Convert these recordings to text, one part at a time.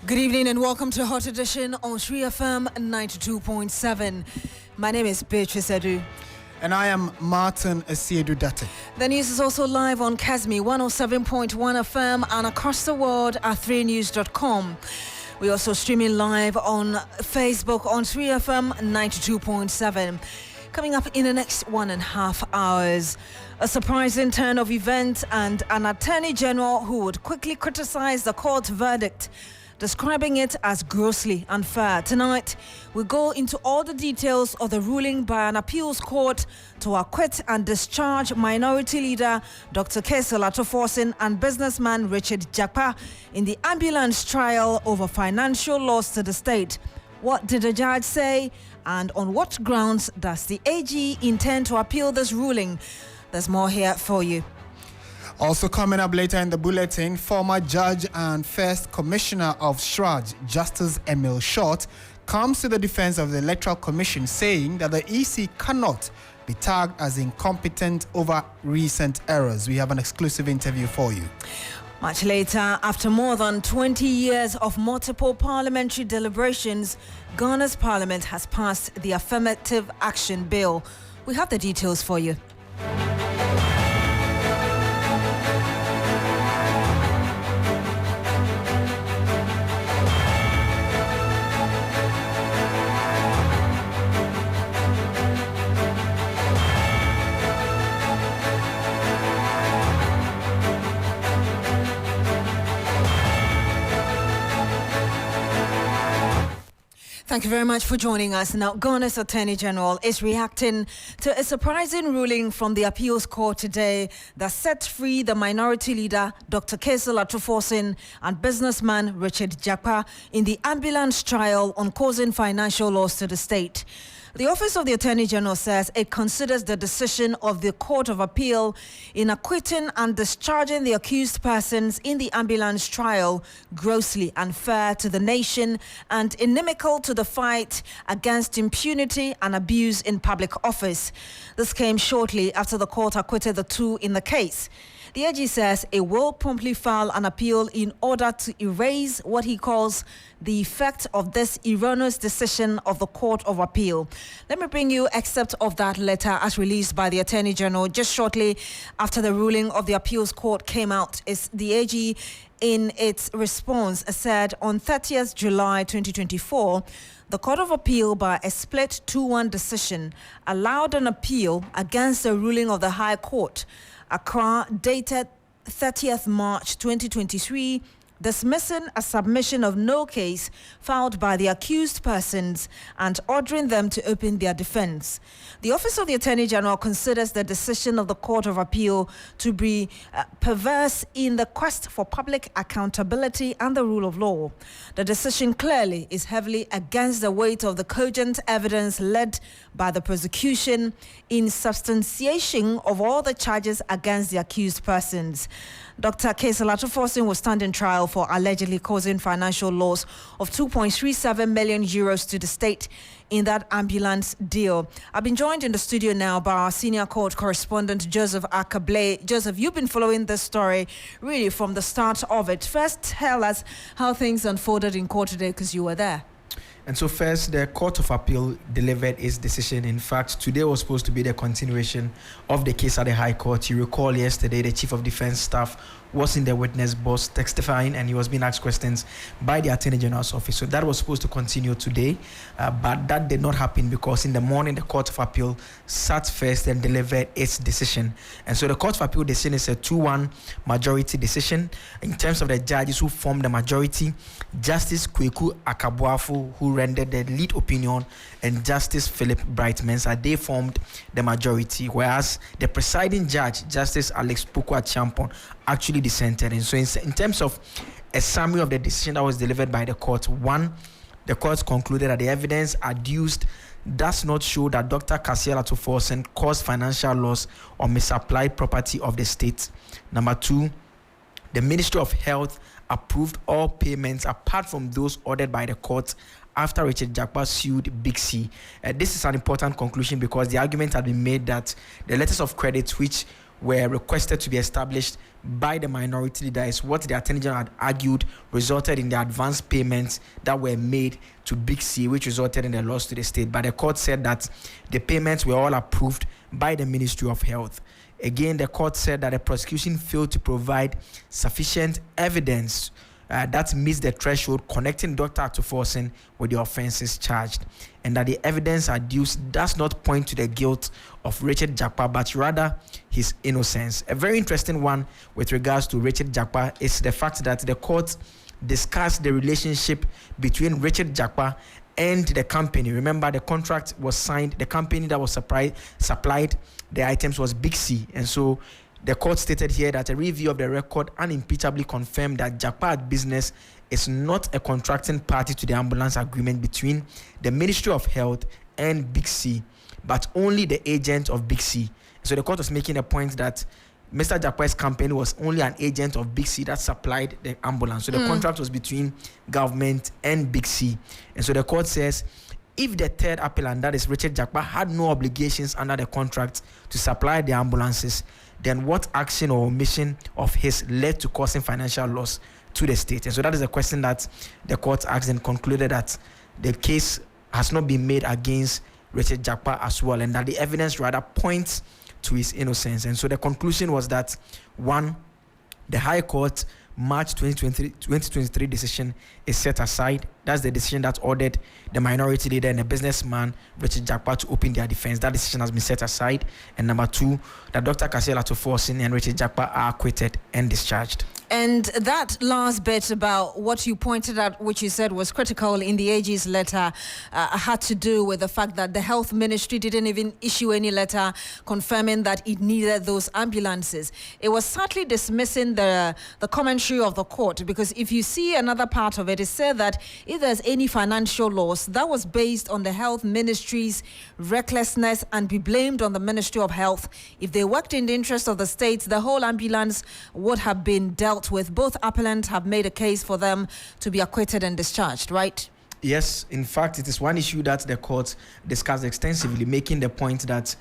Good evening and welcome to Hot Edition on 3FM 92.7. My name is Beatrice. And I am Martin Asiedu-Dartey. The news is also live on Kasmi 107.1 FM and across the world at 3news.com. We're also streaming live on Facebook on 3FM 92.7. Coming up in the next 1.5 hours, a surprising turn of events and an Attorney General who would quickly criticize the court verdict, describing it as grossly unfair. Tonight, we go into all the details of the ruling by an appeals court to acquit and discharge Minority Leader Dr. Kese Latoforsen and businessman Richard Jakpa in the ambulance trial over financial loss to the state. What did the judge say, and on what grounds does the AG intend to appeal this ruling? There's more here for you. Also coming up later in the bulletin, former judge and first commissioner of SHRAJ, Justice Emil Short, comes to the defense of the Electoral Commission, saying that the EC cannot be tagged as incompetent over recent errors. We have an exclusive interview for you. Much later, after more than 20 years of multiple parliamentary deliberations, Ghana's parliament has passed the Affirmative Action Bill. We have the details for you. Thank you very much for joining us. Now, Ghana's Attorney General is reacting to a surprising ruling from the appeals court today that set free the Minority Leader, Dr. Kese Latoforsen, and businessman Richard Jakpa in the ambulance trial on causing financial loss to the state. The Office of the Attorney General says it considers the decision of the Court of Appeal in acquitting and discharging the accused persons in the ambulance trial grossly unfair to the nation and inimical to the fight against impunity and abuse in public office. This came shortly after the court acquitted the two in the case. The AG says it will promptly file an appeal in order to erase what he calls the effect of this erroneous decision of the Court of Appeal. Let me bring you excerpt of that letter as released by the Attorney General just shortly after the ruling of the appeals court came out. Is the AG in its response said on 30th July 2024, the Court of Appeal, by a split 2-1 decision, allowed an appeal against the ruling of the High Court, Accra, dated 30th March 2023, dismissing a submission of no case filed by the accused persons and ordering them to open their defense. The Office of the Attorney General considers the decision of the Court of Appeal to be perverse in the quest for public accountability and the rule of law. The decision clearly is heavily against the weight of the cogent evidence led by the prosecution in substantiation of all the charges against the accused persons. Dr. Kese Latoforsen will stand in trial for allegedly causing financial loss of 2.37 million euros to the state in that ambulance deal. I've been joined in the studio now by our senior court correspondent, Joseph Akablay. Joseph, you've been following this story really from the start of it. First, tell us how things unfolded in court today, because you were there. And so first, the Court of Appeal delivered its decision. In fact, today was supposed to be the continuation of the case at the High Court. You recall yesterday, the Chief of Defence Staff was in the witness box testifying, and he was being asked questions by the Attorney General's office. So that was supposed to continue today, but that did not happen because in the morning, the Court of Appeal sat first and delivered its decision. And so the Court of Appeal decision is a 2-1 majority decision. In terms of the judges who formed the majority, Justice Kweku Akabuafo, who rendered the lead opinion, and Justice Philip Brightmans, they formed the majority, whereas the presiding judge, Justice Alex Pukwa-Champon, actually dissented. And so in terms of a summary of the decision that was delivered by the court, one, the court concluded that the evidence adduced does not show that Dr. Kese Latoforsen caused financial loss or misapplied property of the state. Number two, the Ministry of Health approved all payments apart from those ordered by the court after Richard Jakpa sued Big C. This is an important conclusion because the argument had been made that the letters of credit which were requested to be established by the minority leader is what the Attorney General had argued resulted in the advance payments that were made to Big C, which resulted in the loss to the state. But the court said that the payments were all approved by the Ministry of Health. Again, the court said that the prosecution failed to provide sufficient evidence that meets the threshold connecting Dr. Atuforsen with the offenses charged, and that the evidence adduced does not point to the guilt of Richard Jakpa, but rather his innocence. A very interesting one with regards to Richard Jakpa is the fact that the court discussed the relationship between Richard Jakpa and the company. Remember, the contract was signed, the company that was supplied the items was Big C, and so the court stated here that a review of the record unimpeachably confirmed that Jakpa Business is not a contracting party to the ambulance agreement between the Ministry of Health and Big C, but only the agent of Big C. So the court was making a point that Mr. Jakpa's company was only an agent of Big C that supplied the ambulance. So the contract was between government and Big C. And so the court says, if the third appellant, that is Richard Jakpa, had no obligations under the contract to supply the ambulances, then what action or omission of his led to causing financial loss to the state? And so that is a question that the court asked and concluded that the case has not been made against Richard Jakpa as well, and that the evidence rather points to his innocence. And so the conclusion was that, one, the High Court March 2023 decision is set aside. That's the decision that ordered the minority leader and the businessman Richard Jakpa to open their defense. That decision has been set aside. And number two, that Dr. Kasela Atuforsen and Richard Jakpa are acquitted and discharged. And that last bit about what you pointed out, which you said was critical in the AG's letter, had to do with the fact that the health ministry didn't even issue any letter confirming that it needed those ambulances. It was sadly dismissing the commentary of the court, because if you see another part of it, it said that if there's any financial loss, that was based on the health ministry's recklessness and be blamed on the Ministry of Health. If they worked in the interest of the state, the whole ambulance would have been dealt with. Both appellants have made a case for them to be acquitted and discharged, right? Yes, in fact, it is one issue that the court discussed extensively, making the point that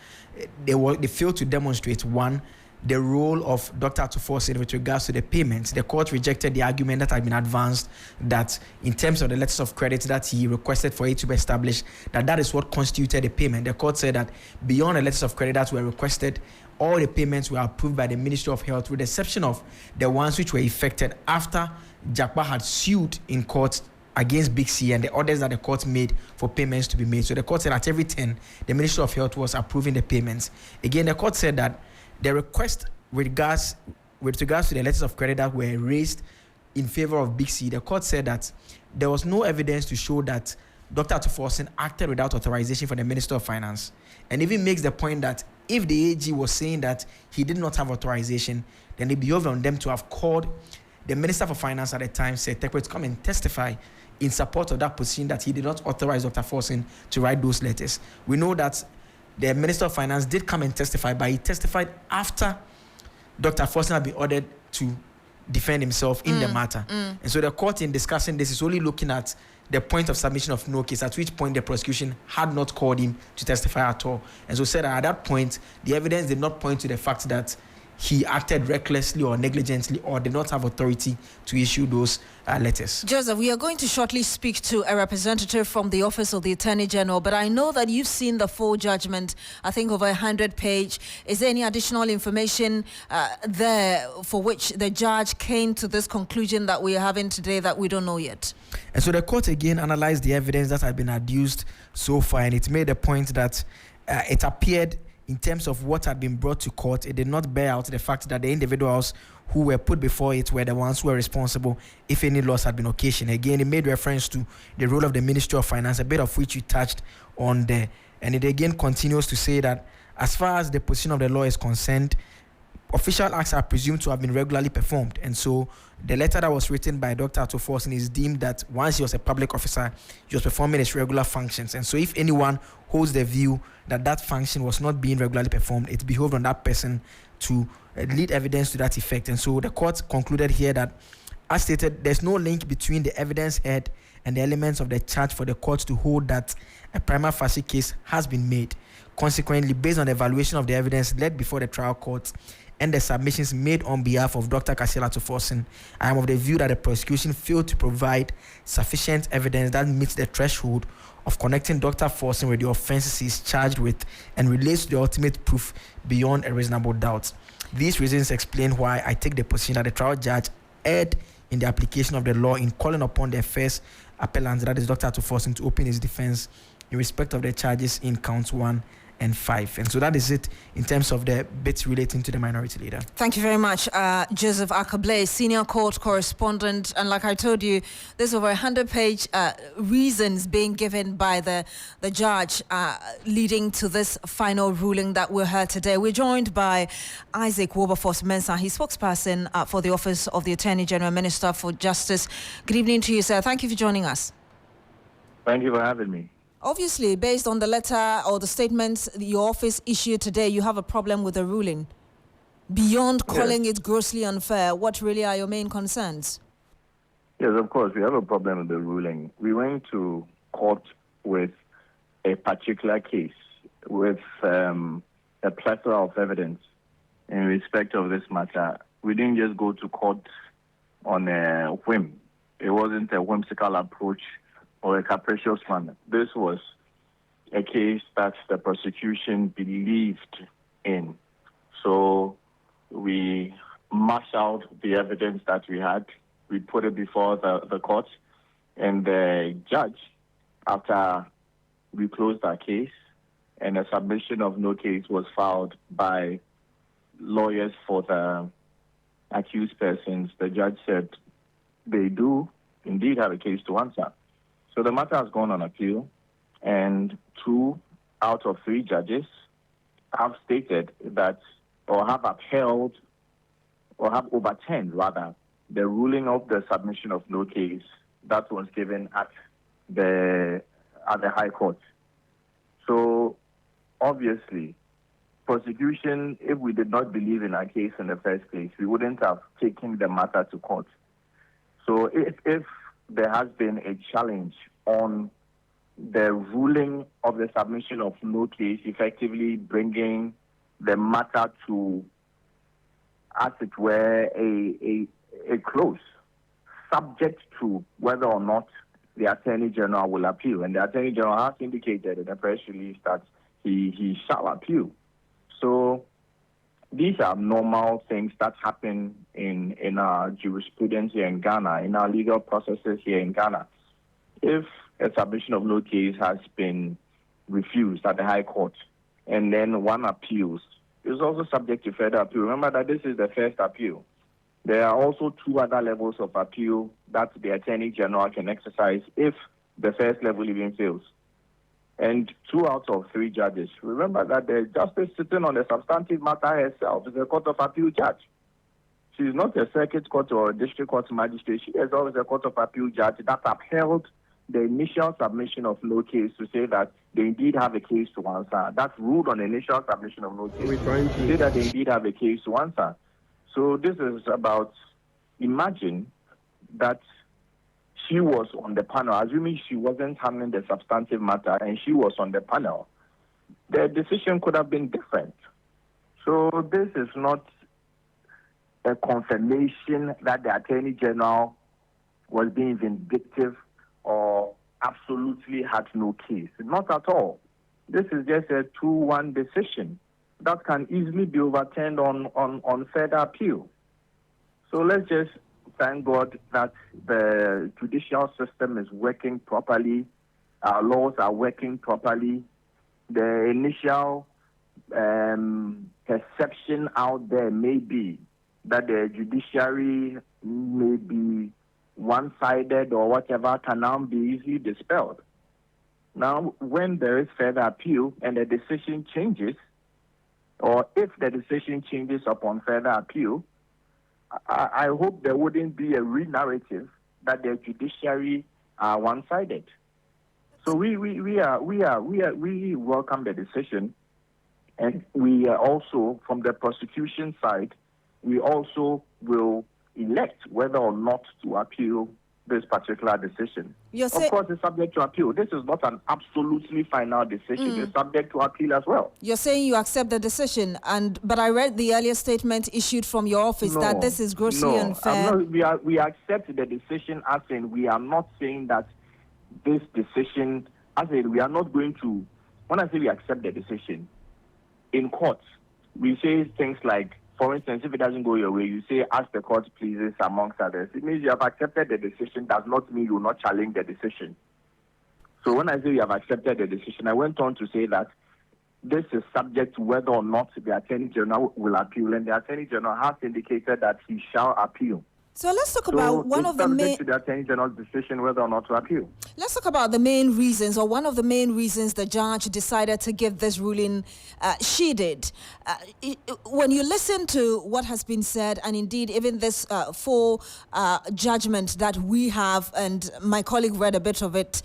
they failed to demonstrate, one, the role of Dr. Atuforsen with regards to the payments. The court rejected the argument that had been advanced that in terms of the letters of credit that he requested for it to be established, that is what constituted the payment. The court said that beyond the letters of credit that were requested, all the payments were approved by the Ministry of Health, with the exception of the ones which were effected after Jakpa had sued in court against Big C and the orders that the court made for payments to be made. So the court said at every 10, the Ministry of Health was approving the payments. Again, the court said that the request with regards to the letters of credit that were raised in favor of Big C, the court said that there was no evidence to show that Dr. Atuforsen acted without authorization from the Minister of Finance, and even makes the point that if the AG was saying that he did not have authorization, then it behoved on them to have called the Minister for Finance at the time, said Tekwe, to come and testify in support of that position that he did not authorize Dr. Atuforsen to write those letters. We know that the Minister of Finance did come and testify, but he testified after Dr. Atuforsen had been ordered to defend himself in the matter. And so the court, in discussing this, is only looking at the point of submission of no case, at which point the prosecution had not called him to testify at all. And so said that at that point, the evidence did not point to the fact that he acted recklessly or negligently or did not have authority to issue those letters. Joseph, we are going to shortly speak to a representative from the Office of the Attorney General, but I know that you've seen the full judgment, I think over 100-page. Is there any additional information there for which the judge came to this conclusion that we are having today that we don't know yet? And so the court again analyzed the evidence that had been adduced so far, and it made the point that it appeared in terms of what had been brought to court, it did not bear out the fact that the individuals who were put before it were the ones who were responsible if any loss had been occasioned. Again, it made reference to the role of the Ministry of Finance, a bit of which you touched on there. And it again continues to say that as far as the position of the law is concerned, official acts are presumed to have been regularly performed. And so the letter that was written by Dr. Atuforsen is deemed that once he was a public officer, he was performing his regular functions. And so if anyone holds the view that that function was not being regularly performed, it behoved on that person to lead evidence to that effect. And so the court concluded here that, as stated, there's no link between the evidence heard and the elements of the charge for the court to hold that a prima facie case has been made. Consequently, based on the evaluation of the evidence led before the trial court and the submissions made on behalf of Dr. Kasela Tuforsen, I am of the view that the prosecution failed to provide sufficient evidence that meets the threshold of connecting Dr. Forsen with the offenses he is charged with and relates to the ultimate proof beyond a reasonable doubt. These reasons explain why I take the position that the trial judge erred in the application of the law in calling upon the first appellant, that is Dr. Tuforsen, to open his defense in respect of the charges in counts 1 and 5. And so that is it in terms of the bits relating to the minority leader. Thank you very much, Joseph Akable, senior court correspondent. And like I told you, there's over 100-page reasons being given by the judge leading to this final ruling that we heard today. We're joined by Isaac Wilberforce-Mensah, he's spokesperson for the Office of the Attorney General, Minister for Justice. Good evening to you, sir. Thank you for joining us. Thank you for having me. Obviously, based on the letter or the statements your office issued today, you have a problem with the ruling. Beyond calling it grossly unfair, what really are your main concerns? Yes, of course, we have a problem with the ruling. We went to court with a particular case, with a plethora of evidence in respect of this matter. We didn't just go to court on a whim. It wasn't a whimsical approach or a capricious one. This was a case that the prosecution believed in. So we marshaled the evidence that we had. We put it before the court, and the judge, after we closed our case and a submission of no case was filed by lawyers for the accused persons, the judge said they do indeed have a case to answer. So the matter has gone on appeal, and 2 out of 3 judges have stated that, or have upheld, or have overturned, rather, the ruling of the submission of no case that was given at the High Court. So, obviously, prosecution, if we did not believe in our case in the first place, we wouldn't have taken the matter to court. So if there has been a challenge on the ruling of the submission of no case, effectively bringing the matter to, as it were, a close, subject to whether or not the Attorney General will appeal. And the Attorney General has indicated in a press release that he shall appeal. So these are normal things that happen in our jurisprudence here in Ghana, in our legal processes here in Ghana. If a submission of no case has been refused at the High Court and then one appeals, it's also subject to further appeal. Remember that this is the first appeal. There are also 2 other levels of appeal that the Attorney General can exercise if the first level even fails. And 2 out of 3 judges. Remember that the justice sitting on the substantive matter herself is a Court of Appeal judge. She is not a circuit court or a district court magistrate. She is always a Court of Appeal judge that upheld the initial submission of no case to say that they indeed have a case to answer. That ruled on the initial submission of no case to say that they indeed have a case to answer. So this is about, imagine that she was on the panel, assuming she wasn't handling the substantive matter and she was on the panel, the decision could have been different. So this is not a confirmation that the Attorney General was being vindictive or absolutely had no case. Not at all. This is just a 2-1 decision that can easily be overturned on further appeal. So let's just thank God that the judicial system is working properly, our laws are working properly. The initial perception out there may be that the judiciary may be one-sided or whatever can now be easily dispelled. Now, when there is further appeal and the decision changes, or if the decision changes upon further appeal, I hope there wouldn't be a re-narrative that the judiciary are one-sided. So we welcome the decision, and we are also, from the prosecution side, we also will elect whether or not to appeal this particular decision. You're Of course, it's subject to appeal. This is not an absolutely final decision. It's subject to appeal as well. You're saying you accept the decision, but I read the earlier statement issued from your office that this is grossly unfair. We accept the decision as in we are not saying that this decision, as in we are not going to, when I say we accept the decision, in court, we say things like, for instance, if it doesn't go your way, you say, as the court pleases, amongst others. It means you have accepted the decision, does not mean you will not challenge the decision. So when I say you have accepted the decision, I went on to say that this is subject to whether or not the Attorney General will appeal, and the Attorney General has indicated that he shall appeal. So let's talk about one of the main. To the Attorney General's decision whether or not to appeal. Let's talk about the main reasons, or one of the main reasons the judge decided to give this ruling. She did. When you listen to what has been said, and indeed even this full judgment that we have, and my colleague read a bit of it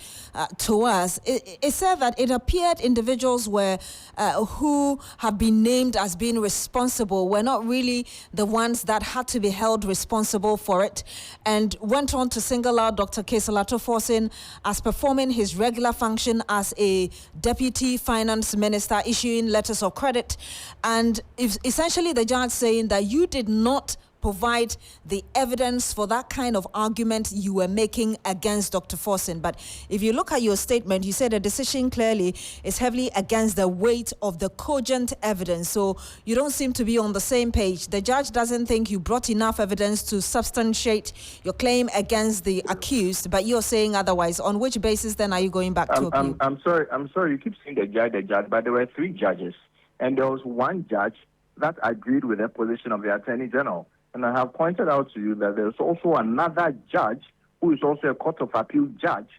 to us, it said that it appeared individuals who have been named as being responsible were not really the ones that had to be held responsible for it, and went on to single out Dr. Kesel Atuforsen as performing his regular function as a deputy finance minister, issuing letters of credit, and essentially the judge saying that you did not provide the evidence for that kind of argument you were making against Dr. Forsen. But if you look at your statement, you said the decision clearly is heavily against the weight of the cogent evidence. So you don't seem to be on the same page. The judge doesn't think you brought enough evidence to substantiate your claim against the accused, but you're saying otherwise. On which basis then are you going back to appeal? I'm sorry. You keep saying the judge, but there were 3 judges, and there was 1 judge that agreed with the position of the Attorney General. And I have pointed out to you that there's also another judge who is also a Court of Appeal judge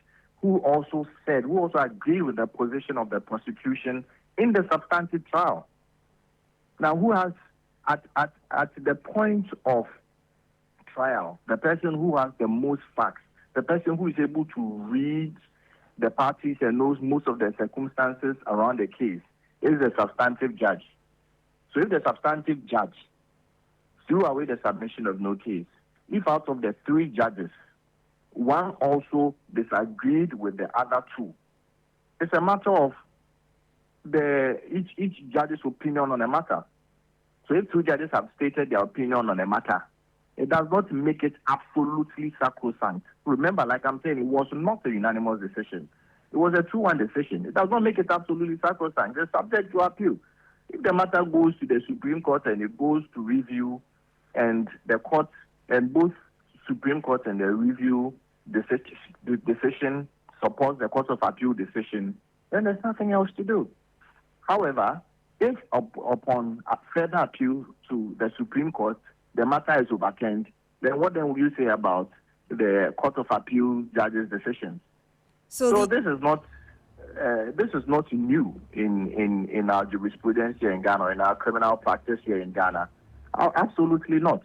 who also agreed with the position of the prosecution in the substantive trial. Now, who has, at the point of trial, the person who has the most facts, the person who is able to read the parties and knows most of the circumstances around the case is the substantive judge. So if the substantive judge threw away the submission of no case, if out of the 3 judges, 1 also disagreed with the other 2, it's a matter of each judge's opinion on a matter. So if 2 judges have stated their opinion on a matter, it does not make it absolutely sacrosanct. Remember, like I'm saying, it was not a unanimous decision. It was a 2-1 decision. It does not make it absolutely sacrosanct. It's subject to appeal. If the matter goes to the Supreme Court and it goes to review, and the court, and both Supreme Court and the review decision supports the Court of Appeal decision, then there's nothing else to do. However, if upon a further appeal to the Supreme Court, the matter is overturned, then what then will you say about the Court of Appeal judge's decisions? So this is not new in our jurisprudence here in Ghana, or in our criminal practice here in Ghana. Absolutely not.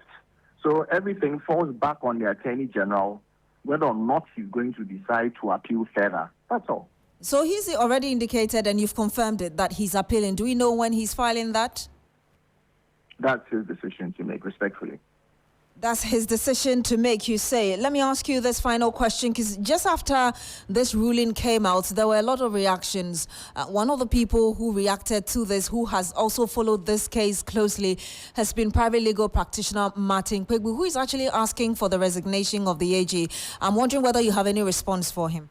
So everything falls back on the Attorney General, whether or not he's going to decide to appeal further. That's all. So he's already indicated, and you've confirmed it, that he's appealing. Do we know when he's filing that? That's his decision to make, respectfully. That's his decision to make, you say. Let me ask you this final question, because just after this ruling came out, there were a lot of reactions. One of the people who reacted to this, who has also followed this case closely, has been private legal practitioner Martin Kwegbu, who is actually asking for the resignation of the AG. I'm wondering whether you have any response for him.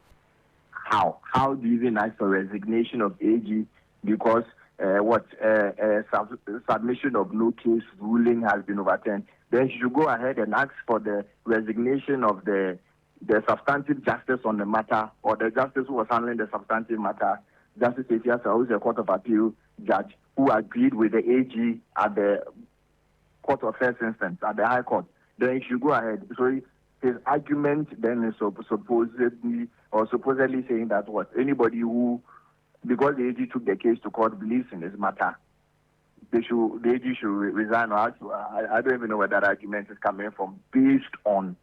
How? How do you even ask for resignation of AG? Because submission of no case ruling has been overturned. Then you should go ahead and ask for the resignation of the substantive justice on the matter, or the justice who was handling the substantive matter, Justice Asiasa, who is a Court of Appeal judge, who agreed with the AG at the Court of First Instance, at the High Court. Then you should go ahead. So his argument then is supposedly saying that anybody who, because the AG took the case to court, believes in this matter, the AG should resign. I don't even know where that argument is coming from, based on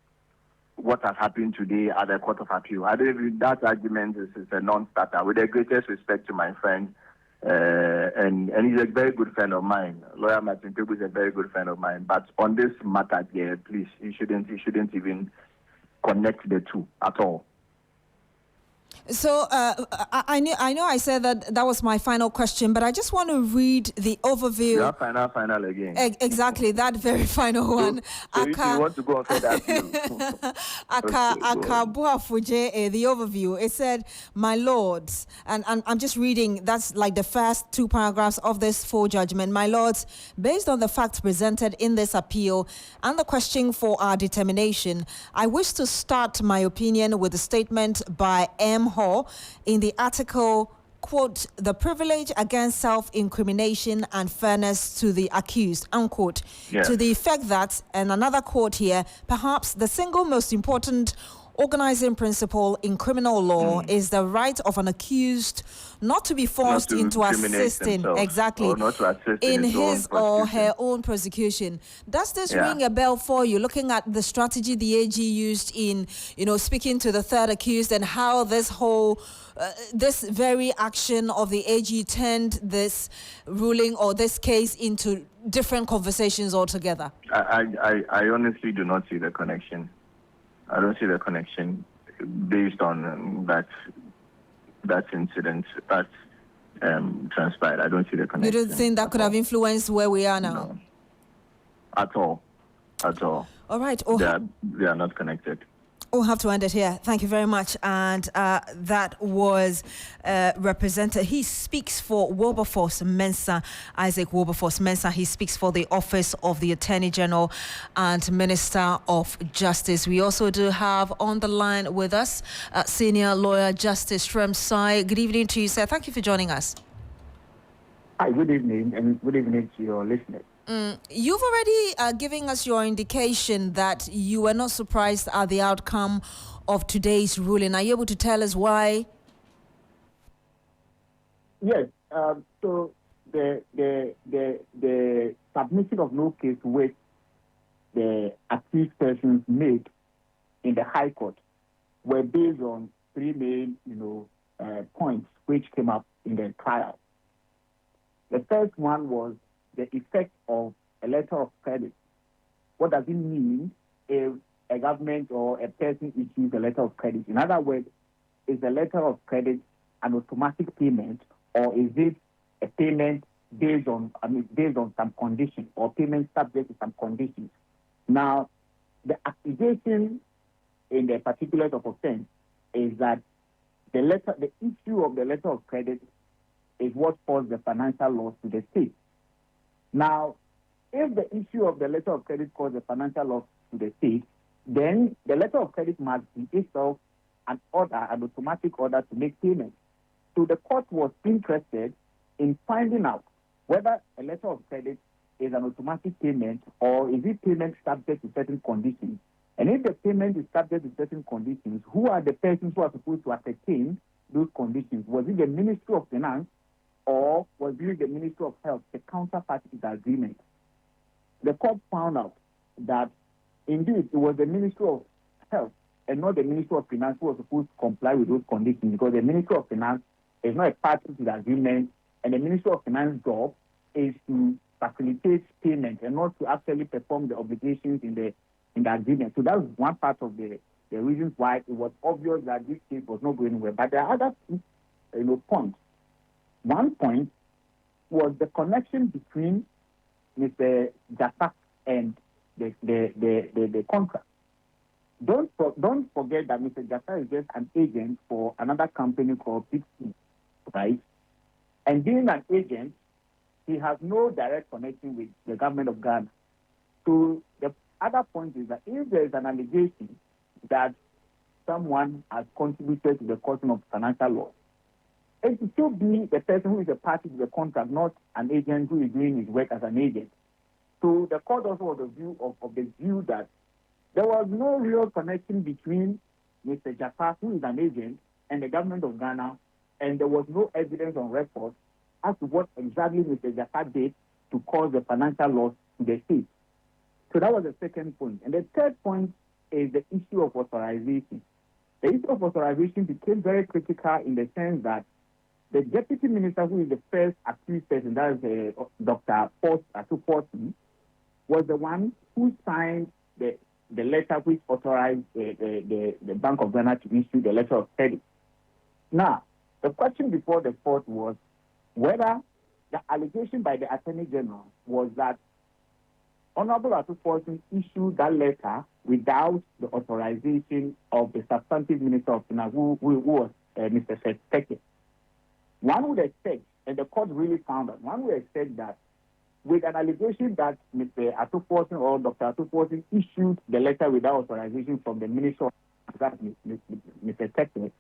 what has happened today at the Court of Appeal. I don't even, that argument is a non-starter. With the greatest respect to my friend, and he's a very good friend of mine. Lawyer Martin Kwegbu is a very good friend of mine. But on this matter, please, he shouldn't even connect the two at all. So I know I said that was my final question, but I just want to read the overview. You have final again. Exactly, that very final one. So if you want to go on for that view. The overview. It said, "My lords," and I'm just reading. That's like the first two paragraphs of this full judgment. "My lords, based on the facts presented in this appeal and the question for our determination, I wish to start my opinion with a statement by M. Hall in the article, quote, 'The privilege against self-incrimination and fairness to the accused,' unquote, yes. To the effect that," and another quote here, "perhaps the single most important organizing principle in criminal law is the right of an accused not to be forced into assisting in his or her own prosecution." Does this ring a bell for you, looking at the strategy the AG used in, speaking to the third accused, and how this whole this very action of the AG turned this ruling or this case into different conversations altogether? I honestly do not see the connection. I don't see the connection based on that incident that transpired. I don't see the connection. You don't think that could have influenced where we are now? No. At all. All right. They are not connected. We'll have to end it here. Thank you very much. And that was represented. He speaks for Wilberforce Mensah, Isaac Wilberforce Mensah. He speaks for the Office of the Attorney General and Minister of Justice. We also do have on the line with us Senior Lawyer Justice Shrem Sai. Good evening to you, sir. Thank you for joining us. Hi, good evening, and good evening to your listeners. You've already given us your indication that you were not surprised at the outcome of today's ruling. Are you able to tell us why? Yes. So the submission of no case which the accused persons made in the High Court were based on three main, points which came up in the trial. The first one was the effect of a letter of credit. What does it mean if a government or a person issues a letter of credit? In other words, is a letter of credit an automatic payment, or is it a payment based on some conditions, or payment subject to some conditions? Now, the accusation in the particulars of offense is that the issue of the letter of credit is what caused the financial loss to the state. Now, if the issue of the letter of credit caused a financial loss to the state, then the letter of credit must be itself an automatic order to make payment. So the court was interested in finding out whether a letter of credit is an automatic payment, or is it payment subject to certain conditions. And if the payment is subject to certain conditions, who are the persons who are supposed to ascertain those conditions? Was it the Ministry of Finance, or was it the Ministry of Health, the counterparty to the agreement? The court found out that indeed it was the Ministry of Health and not the Ministry of Finance who was supposed to comply with those conditions, because the Ministry of Finance is not a party to the agreement, and the Ministry of Finance's job is to facilitate payment and not to actually perform the obligations in the agreement. So that was one part of the reasons why it was obvious that this case was not going well. But there are other points. One point was the connection between Mr. Jatta and the contract. Don't forget that Mr. Jatta is just an agent for another company called Big C, right? And being an agent, he has no direct connection with the government of Ghana. So the other point is that if there is an allegation that someone has contributed to the causing of financial loss, it should be the person who is a party to the contract, not an agent who is doing his work as an agent. So the court also was of the view that there was no real connection between Mr. Jatta, who is an agent, and the government of Ghana, and there was no evidence on record as to what exactly Mr. Jatta did to cause the financial loss to the state. So that was the second point. And the third point is the issue of authorization. The issue of authorization became very critical in the sense that the deputy minister, who is the first accused person, that is Dr. Forty, was the one who signed the the letter which authorized the Bank of Ghana to issue the letter of credit. Now, the question before the court was whether the allegation by the Attorney General was that Honorable Atufo issued that letter without the authorization of the substantive Minister of Finance, who was Mr. Seke. One would expect, and the court really found out, one would expect that with an allegation that Mr. Atufo or Dr. Atufo issued the letter without authorization from the Minister of Finance, Mr. Seke,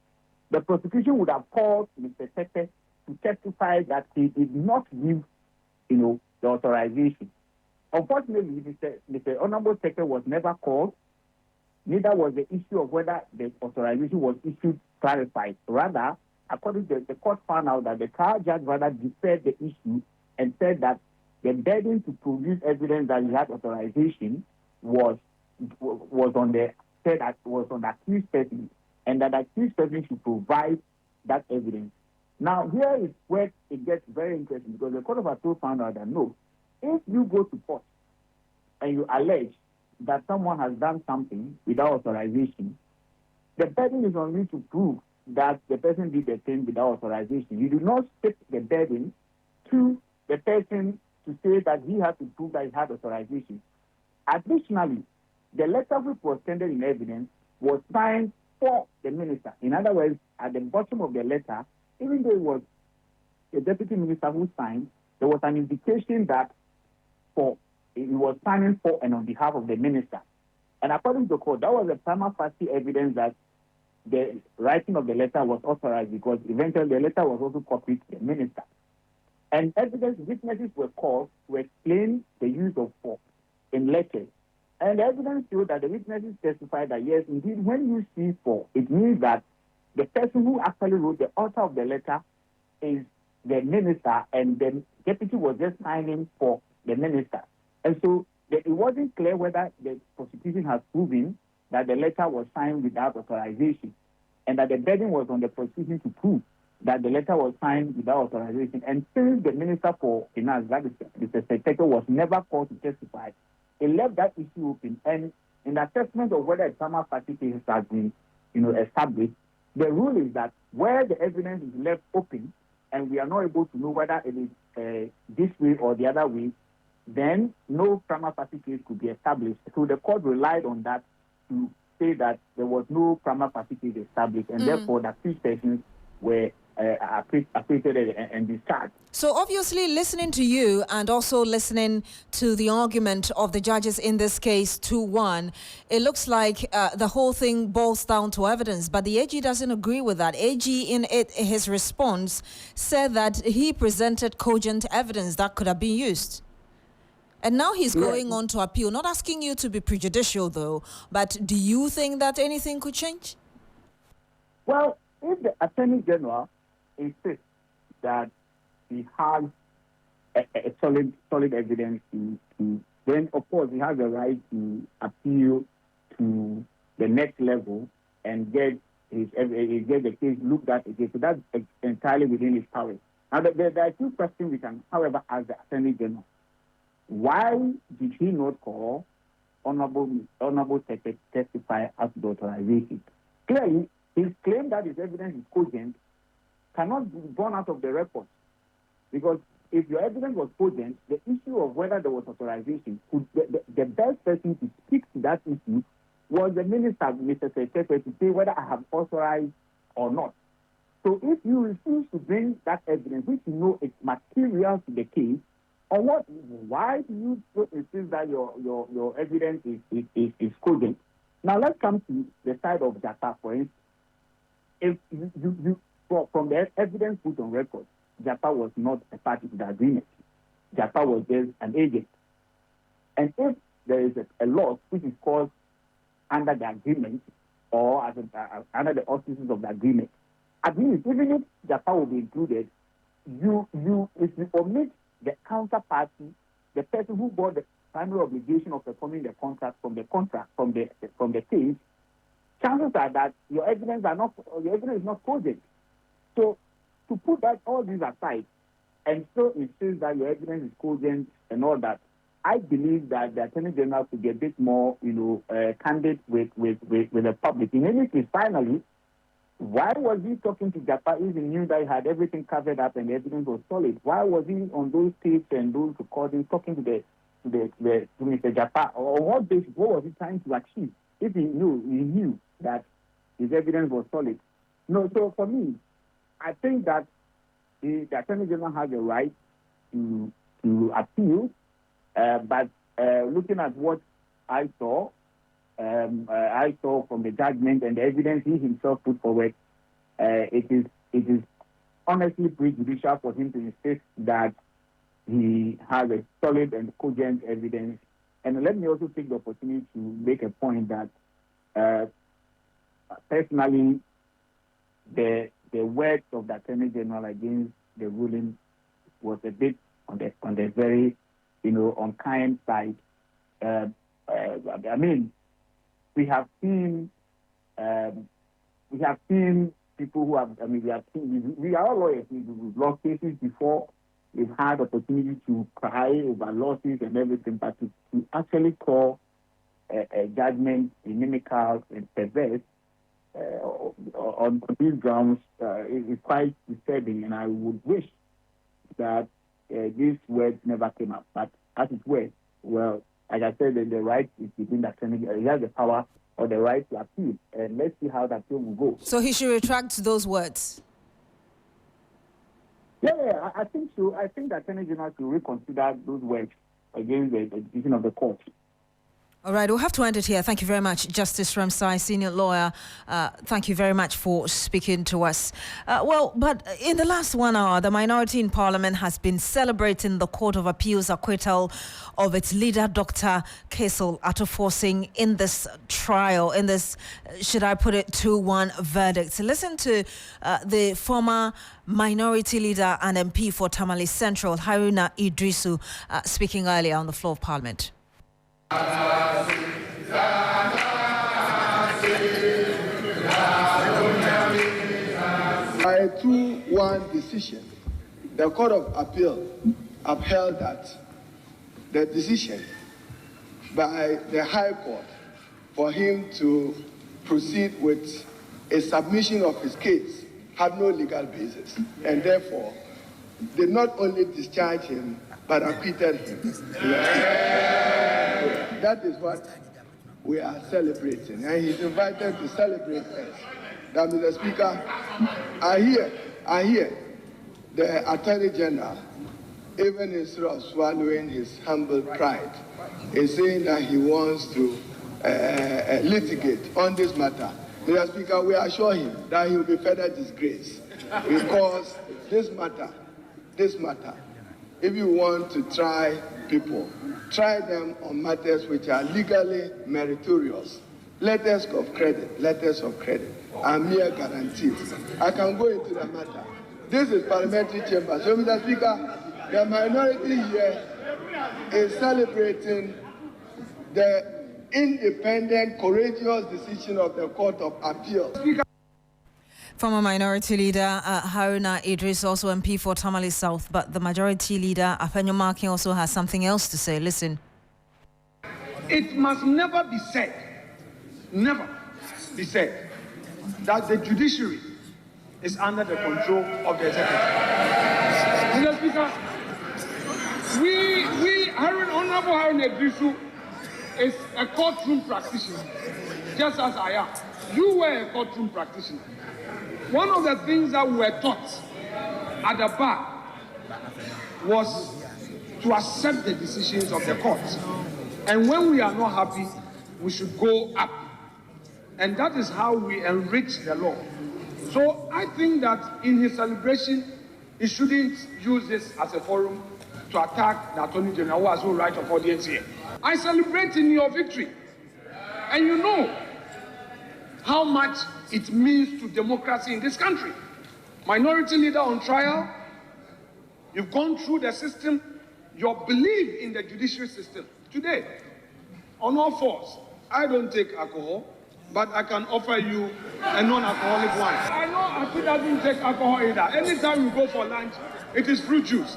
the prosecution would have called Mr. Seke to testify that he did not give, the authorization. Unfortunately, Mr. Honorable Seke was never called. Neither was the issue of whether the authorization was issued clarified. Rather, according to the court found out that the trial judge rather deferred the issue and said that the burden to produce evidence that he had authorization was on the accused person, and that the accused person should provide that evidence. Now, here is where it gets very interesting, because the Court of Appeal found out that no, if you go to court and you allege that someone has done something without authorization, the burden is on you to prove that the person did the thing without authorization. You do not stick the burden to the person to say that he has to prove that he had authorization. Additionally, the letter which was tendered in evidence was signed for the minister. In other words, at the bottom of the letter, even though it was the deputy minister who signed, there was an indication that he was signing for and on behalf of the minister. And according to the court, that was a prima facie evidence that the writing of the letter was authorized, because eventually the letter was also copied to the minister. And witnesses were called to explain the use of force in letters. And the evidence showed that the witnesses testified that yes, indeed, when you see for, it means that the person who actually wrote the author of the letter is the minister, and the deputy was just signing for the minister. And so it wasn't clear whether the prosecution has proven that the letter was signed without authorization, and that the burden was on the prosecution to prove that the letter was signed without authorization. And since the Minister for Finance, that is Mr. Secretary, was never called to testify, it left that issue open. And in the assessment of whether a prima facie case has been, established, the rule is that where the evidence is left open and we are not able to know whether it is this way or the other way, then no prima facie case could be established. So the court relied on that to say that there was no prima facie case established, and therefore the three persons were acquitted and discharged. So obviously, listening to you and also listening to the argument of the judges in this case 2-1, it looks like the whole thing boils down to evidence. But the AG doesn't agree with that. AG, in his response, said that he presented cogent evidence that could have been used. And now he's going on to appeal. Not asking you to be prejudicial, though, but do you think that anything could change? Well, if the Attorney General insists that he has a solid evidence then of course he has the right to appeal to the next level and get the case looked at again. So that's entirely within his powers. Now there are two questions we can, however, ask the Attorney General. Why did he not call Honorable Secretary to testify as to the authorization? Clearly, his claim that his evidence is cogent cannot be borne out of the record, because if your evidence was cogent, the issue of whether there was authorization, the best person to speak to that issue was the minister, Mr. Secretary, to say whether I have authorized or not. So if you refuse to bring that evidence, which you know is material to the case, why do you insist that your evidence is cogent? Now let's come to the side of Jata, for instance. If from the evidence put on record, Jata was not a party to the agreement. Jata was just an agent. And if there is a loss which is caused under the agreement or under the auspices of the agreement, at least even if Jata will be included, if you omit the counterparty, the person who bore the primary obligation of performing the contract from the case, chances are that your evidence is not cogent. So to put all these aside and still insist that your evidence is cogent and all that, I believe that the Attorney General could be a bit more, candid with the public. In any case, finally, why was he talking to Japa if he knew that he had everything covered up and the evidence was solid? Why was he on those tapes and those recordings talking to Mr. Japa? Or what was he trying to achieve if he knew that his evidence was solid? No, so for me, I think that the Attorney General has a right to appeal, but looking at what I saw from the judgment and the evidence he himself put forward, it is honestly prejudicial for him to insist that he has a solid and cogent evidence. And let me also take the opportunity to make a point that personally, the words of the Attorney General against the ruling was a bit on the very unkind side. I mean, we have seen people who have. I mean, we are all lawyers. We've lost cases before. We've had opportunity to cry over losses and everything, but to actually call a judgment inimical and perverse on these grounds is quite disturbing, and I would wish that these words never came up. But as it were, well, like I said, the right is within the Attorney General. He has the power or the right to appeal, and let's see how that appeal will go. So he should retract those words? Yeah, I think so. I think the Attorney General should reconsider those words against the decision of the court. All right, we'll have to end it here. Thank you very much, Justice Ramsay, senior lawyer. Thank you very much for speaking to us. But in the last 1 hour, the minority in Parliament has been celebrating the Court of Appeal's acquittal of its leader, Dr. Kaisel Atofosing, in this trial, in this, should I put it, 2-1 verdict. So listen to the former minority leader and MP for Tamale Central, Haruna Idrisu, speaking earlier on the floor of Parliament. By a 2-1 decision, the Court of Appeal upheld that the decision by the High Court for him to proceed with a submission of his case had no legal basis, and therefore did not only discharge him but acquitted him. That is what we are celebrating, and he's invited to celebrate us. That, Mr. Speaker, I hear the Attorney General, even instead of swallowing his humble pride, is saying that he wants to litigate on this matter. Mr. Speaker, we assure him that he will be further disgraced, because this matter, if you want to try people, try them on matters which are legally meritorious. Letters of credit, and mere guarantees. I can go into the matter. This is parliamentary chamber. So, Mr. Speaker, the minority here is celebrating the independent, courageous decision of the Court of Appeal. Former minority leader Haruna Idris, also MP for Tamale South, but the majority leader Afenyo Markin also has something else to say. Listen. It must never be said that the judiciary is under the control of the executive. Mr. Speaker, Honorable Haruna Idrisu is a courtroom practitioner, just as I am. You were a courtroom practitioner. One of the things that we were taught at the bar was to accept the decisions of the court. And when we are not happy, we should go up. And that is how we enrich the law. So I think that in his celebration, he shouldn't use this as a forum to attack the Attorney General, who has no right of audience here. I celebrate in your victory. And you know how much it means to democracy in this country. Minority leader on trial, you've gone through the system, your belief in the judiciary system. Today, on all fours, I don't take alcohol, but I can offer you a non-alcoholic wine. I know Aki doesn't take alcohol either. Anytime we go for lunch, it is fruit juice.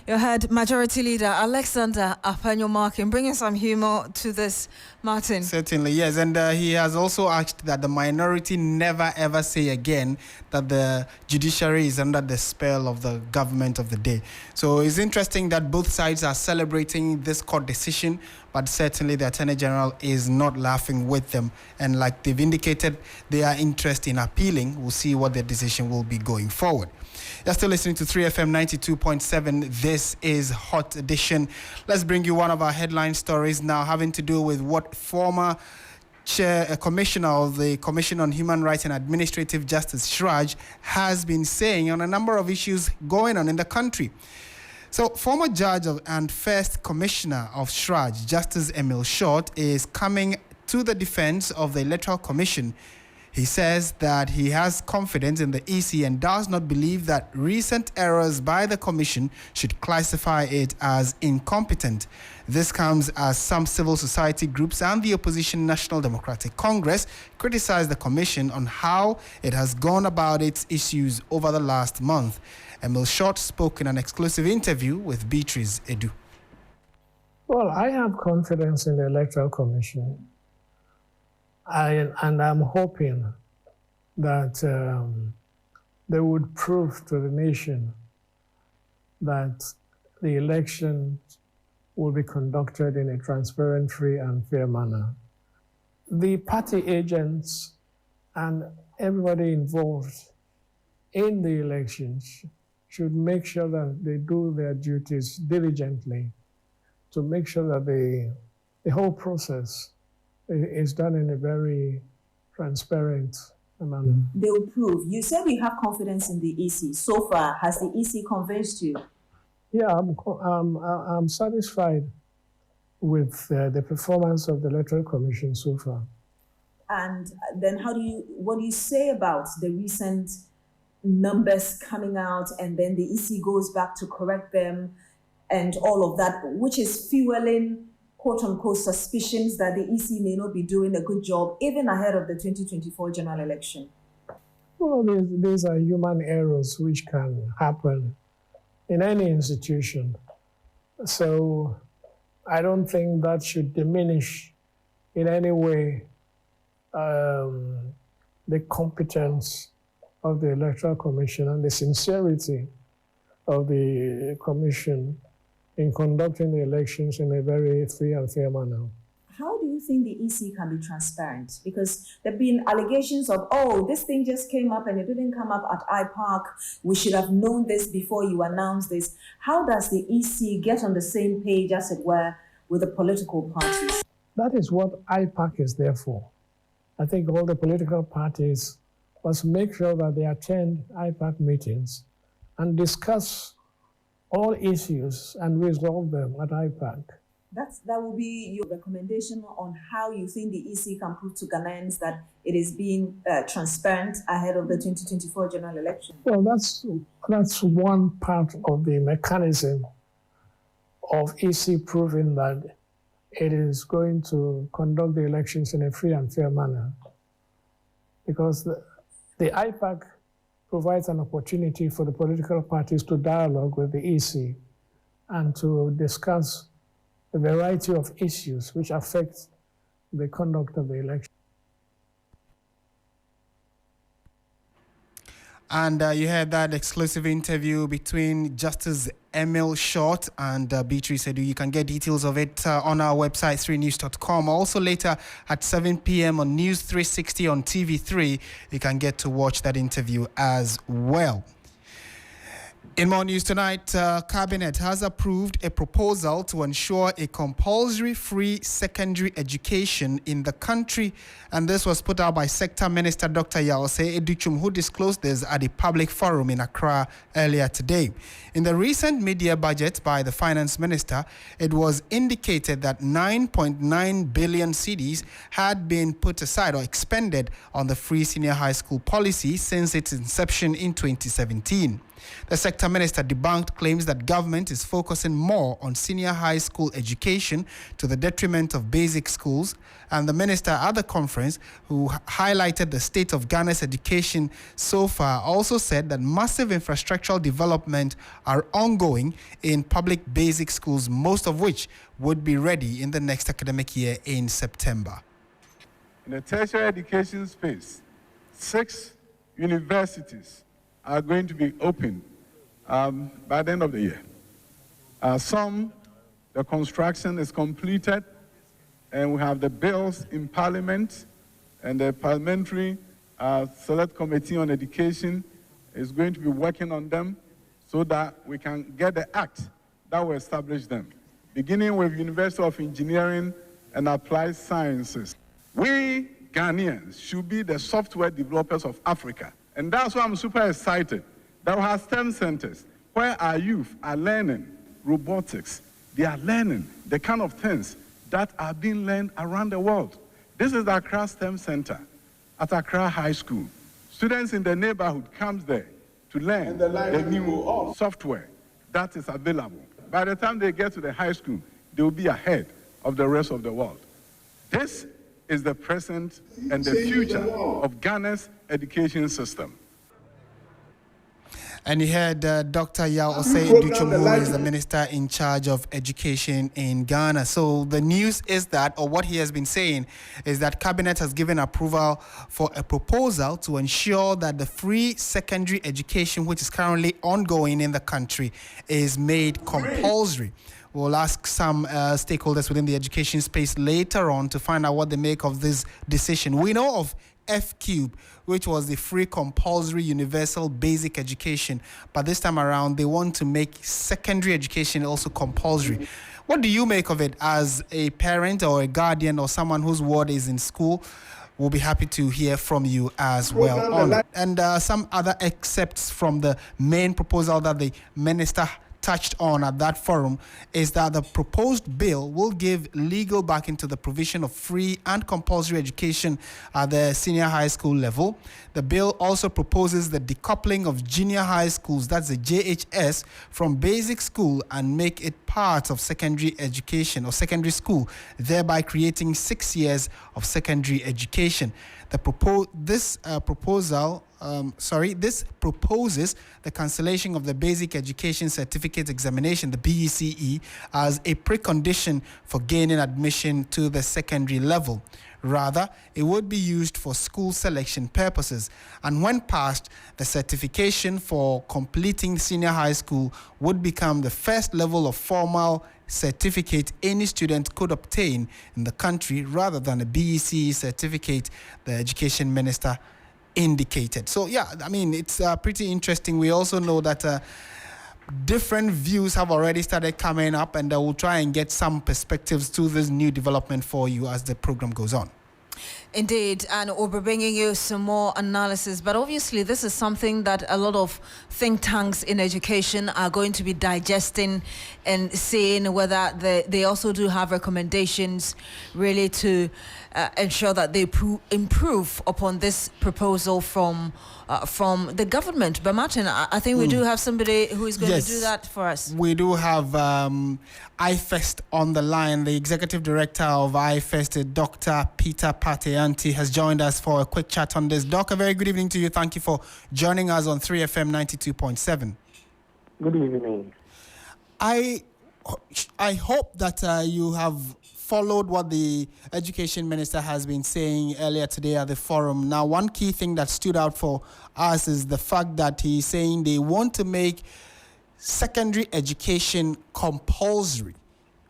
You heard Majority Leader Alexander Apanyo-Markin bringing some humor to this, Martin. Certainly, yes. And he has also asked that the minority never ever say again that the judiciary is under the spell of the government of the day. So it's interesting that both sides are celebrating this court decision, but certainly the Attorney General is not laughing with them. And like they've indicated, their interest in appealing. We'll see what their decision will be going forward. You're still listening to 3FM 92.7. This is Hot Edition. Let's bring you one of our headline stories now, having to do with what former Commissioner of the Commission on Human Rights and Administrative Justice, Shraj, has been saying on a number of issues going on in the country. So, former judge and first commissioner of Shraj, Justice Emil Short, is coming to the defense of the Electoral Commission. He says that he has confidence in the EC and does not believe that recent errors by the Commission should classify it as incompetent. This comes as some civil society groups and the opposition National Democratic Congress criticize the Commission on how it has gone about its issues over the last month. Emil Short spoke in an exclusive interview with Beatrice Edu. Well, I have confidence in the Electoral Commission. And I'm hoping that they would prove to the nation that the election will be conducted in a transparent, free, and fair manner. The party agents and everybody involved in the elections should make sure that they do their duties diligently to make sure that the whole process is done in a very transparent manner. They will prove. You said we have confidence in the EC. So far, has the EC convinced you? Yeah, I'm satisfied with the performance of the Electoral Commission so far. And then what do you say about the recent numbers coming out and then the EC goes back to correct them and all of that, which is fueling quote-unquote suspicions that the EC may not be doing a good job even ahead of the 2024 general election? Well, these are human errors which can happen in any institution. So I don't think that should diminish in any way the competence of the Electoral Commission and the sincerity of the Commission in conducting the elections in a very free and fair manner. How do you think the EC can be transparent? Because there have been allegations of, this thing just came up and it didn't come up at IPAC. We should have known this before you announced this. How does the EC get on the same page, as it were, with the political parties? That is what IPAC is there for. I think all the political parties must make sure that they attend IPAC meetings and discuss all issues and resolve them at IPAC. That will be your recommendation on how you think the EC can prove to Ghanaians that it is being transparent ahead of the 2024 general election? Well, that's one part of the mechanism of EC proving that it is going to conduct the elections in a free and fair manner. Because the IPAC provides an opportunity for the political parties to dialogue with the EC and to discuss a variety of issues which affect the conduct of the election. And you heard that exclusive interview between Justice Emil Short and Beatrice Edu. You can get details of it on our website, 3news.com. Also later at 7 p.m. on News 360 on TV3, you can get to watch that interview as well. In more news tonight, Cabinet has approved a proposal to ensure a compulsory free secondary education in the country. And this was put out by Sector Minister Dr. Yawse Educhum, who disclosed this at a public forum in Accra earlier today. In the recent media budget by the Finance Minister, it was indicated that 9.9 billion cedis had been put aside or expended on the free senior high school policy since its inception in 2017. The sector Sector Minister debunked claims that government is focusing more on senior high school education to the detriment of basic schools. And the minister at the conference, who highlighted the state of Ghana's education so far, also said that massive infrastructural development are ongoing in public basic schools, most of which would be ready in the next academic year in September. In the tertiary education space, 6 universities are going to be opened by the end of the year. The construction is completed, and we have the bills in Parliament, and the Parliamentary Select Committee on Education is going to be working on them so that we can get the act that will establish them, beginning with University of Engineering and Applied Sciences. We Ghanaians should be the software developers of Africa, and that's why I'm super excited that we have STEM centers where our youth are learning robotics. They are learning the kind of things that are being learned around the world. This is the Accra STEM Center at Accra High School. Students in the neighborhood come there to learn the new software that is available. By the time they get to the high school, they will be ahead of the rest of the world. This is the present and the future of Ghana's education system. And you heard Dr. Yao Asiedu-Dartey, who is the minister in charge of education in Ghana. So the news is that, or what he has been saying, is that Cabinet has given approval for a proposal to ensure that the free secondary education, which is currently ongoing in the country, is made compulsory. We'll ask some stakeholders within the education space later on to find out what they make of this decision. We know of F-Cube, which was the free compulsory universal basic education, but this time around they want to make secondary education also compulsory. What do you make of it as a parent or a guardian or someone whose ward is in school? We'll be happy to hear from you as well on it. And some other excerpts from the main proposal that the minister touched on at that forum is that the proposed bill will give legal backing to the provision of free and compulsory education at the senior high school level. The bill also proposes the decoupling of junior high schools, that's the JHS, from basic school and make it part of secondary education or secondary school, thereby creating 6 years of secondary education. This proposes the cancellation of the Basic Education Certificate Examination, the BECE, as a precondition for gaining admission to the secondary level. Rather, it would be used for school selection purposes. And when passed, the certification for completing senior high school would become the first level of formal certificate any student could obtain in the country, rather than a BECE certificate, the education minister indicated. So yeah, I mean, it's pretty interesting. We also know that different views have already started coming up, and we'll try and get some perspectives to this new development for you as the program goes on. Indeed, and we'll be bringing you some more analysis. But obviously, this is something that a lot of think tanks in education are going to be digesting and seeing whether they also do have recommendations really to ensure that they improve upon this proposal from the government. But Martin, I think we do have somebody who is going to do that for us. We do have iFest on the line. The executive director of iFest, Dr. Peter Pateanti, has joined us for a quick chat on this. Doc, a very good evening to you. Thank you for joining us on 3FM 92.7. Good evening. I hope that you have followed what the education minister has been saying earlier today at the forum. Now, one key thing that stood out for us is the fact that he's saying they want to make secondary education compulsory.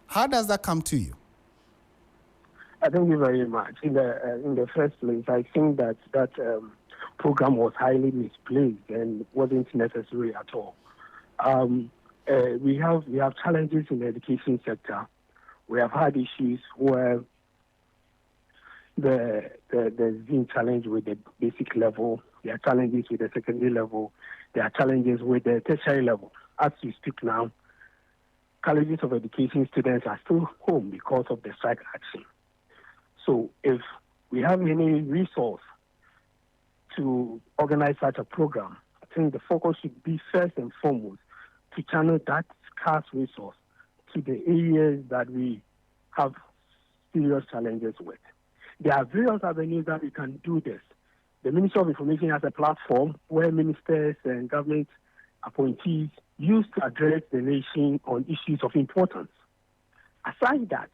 How does that come to you? Thank you very much. In the first place, I think that program was highly misplaced and wasn't necessary at all. We have challenges in the education sector. We have had issues where there's been challenge with the basic level. There are challenges with the secondary level. There are challenges with the tertiary level. As we speak now, colleges of education students are still home because of the strike action. So if we have any resource to organize such a program, I think the focus should be first and foremost to channel that scarce resource to the areas that we have serious challenges with. There are various avenues that we can do this. The Ministry of Information has a platform where ministers and government appointees use to address the nation on issues of importance. Aside that,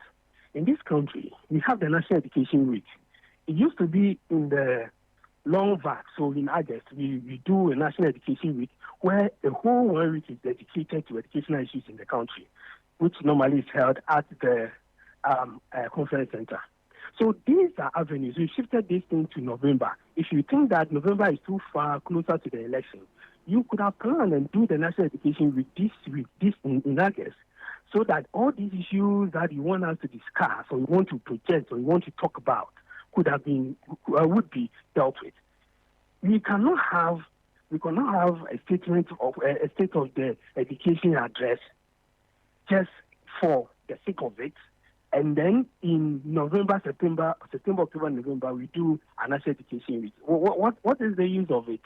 in this country, we have the National Education Week. It used to be in the long vac, so in August, we do a National Education Week where the whole 1 week is dedicated to educational issues in the country, which normally is held at the conference center. So these are avenues. We shifted this thing to November. If you think that November is too far closer to the election, you could have planned and do the National Education Week this in August, so that all these issues that you want us to discuss or you want to project or you want to talk about would be dealt with. We cannot have a statement of a state of the education address just for the sake of it, and then in November, September, October, November, we do a National Education Week. What is the use of it?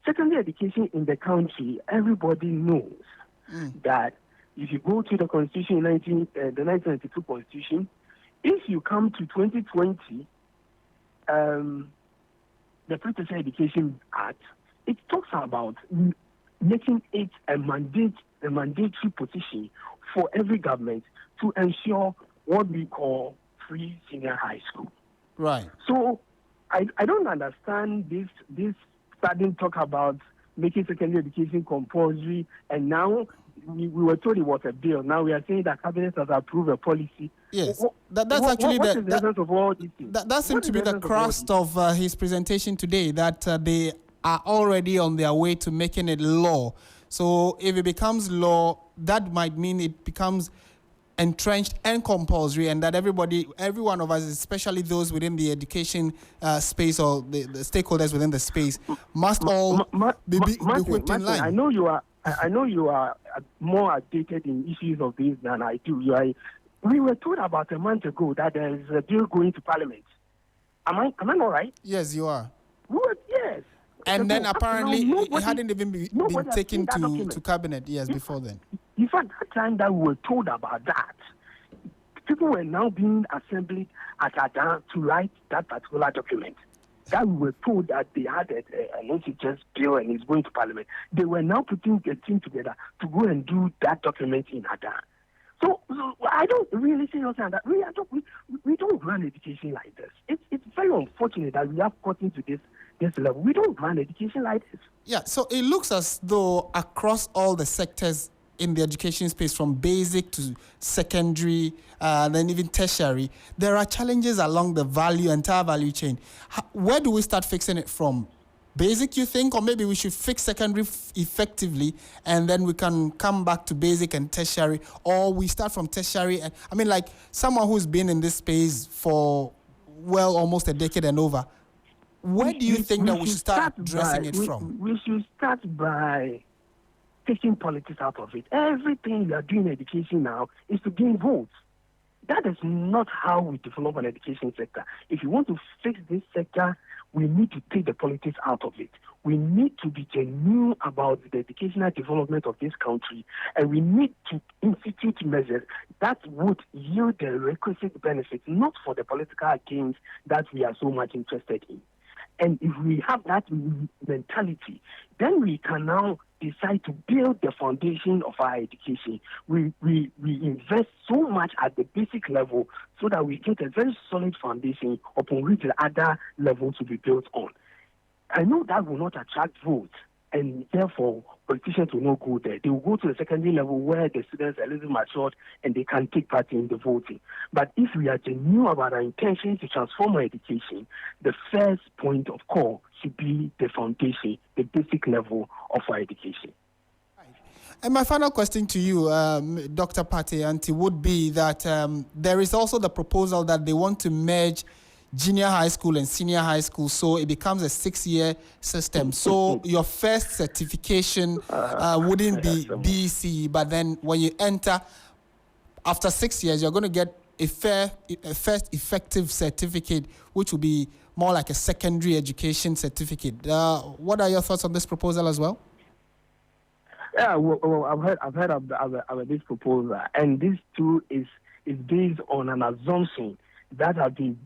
Secondary education in the country, everybody knows that if you go to the Constitution, the 1992 Constitution, if you come to 2020, the Pre-Tertiary Education Act, it talks about making it a mandatory position for every government to ensure what we call free senior high school. Right. So I don't understand this sudden talk about making secondary education compulsory, and now we were told it was a bill. Now we are saying that cabinet has approved a policy. Yes, that's actually what is the essence of all these things? That seems to be the crust of his presentation today, that they are already on their way to making it law. So if it becomes law, that might mean it becomes entrenched and compulsory, and that every one of us, especially those within the education space or the stakeholders within the space, must all be whipped in line. I know you are more updated in issues of this than I do. We were told about a month ago that there is a bill going to Parliament. Am I not right? Yes, you are. Yes. And then apparently it hadn't even been taken to cabinet before then. In fact, that time that we were told about that, people were now being assembled at Adan to write that particular document. That we were told that they had an OCHS bill and it's going to Parliament. They were now putting a team together to go and do that document in Adan. So I don't really seriously understand that. We don't run education like this. It's very unfortunate that we have gotten to this level. We don't run education like this. Yeah, so it looks as though across all the sectors in the education space, from basic to secondary, then even tertiary, there are challenges along the entire value chain. Where do we start fixing it from? Basic, you think, or maybe we should fix secondary effectively, and then we can come back to basic and tertiary, or we start from tertiary? And I mean, like someone who's been in this space for almost a decade and over, where do you think that we should start addressing it from? We should start by taking politics out of it. Everything we are doing in education now is to gain votes. That is not how we develop an education sector. If you want to fix this sector, we need to take the politics out of it. We need to be genuine about the educational development of this country, and we need to institute measures that would yield the requisite benefits, not for the political gains that we are so much interested in. And if we have that mentality, then we can now decide to build the foundation of our education. We invest so much at the basic level so that we get a very solid foundation upon which the other levels will be built on. I know that will not attract votes, and therefore politicians will not go there. They will go to the secondary level where the students are a little matured and they can take part in the voting. But if we are genuine about our intention to transform our education, the first point of call should be the foundation, the basic level of our education. And my final question to you, Dr. Pate-Anti, would be that there is also the proposal that they want to merge junior high school and senior high school, so it becomes a 6-year system. So your first certification wouldn't be BC, but then when you enter, after 6 years, you're going to get a first effective certificate, which will be more like a secondary education certificate. What are your thoughts on this proposal as well? Yeah, well, I've heard of this proposal, and this too is based on an assumption that has been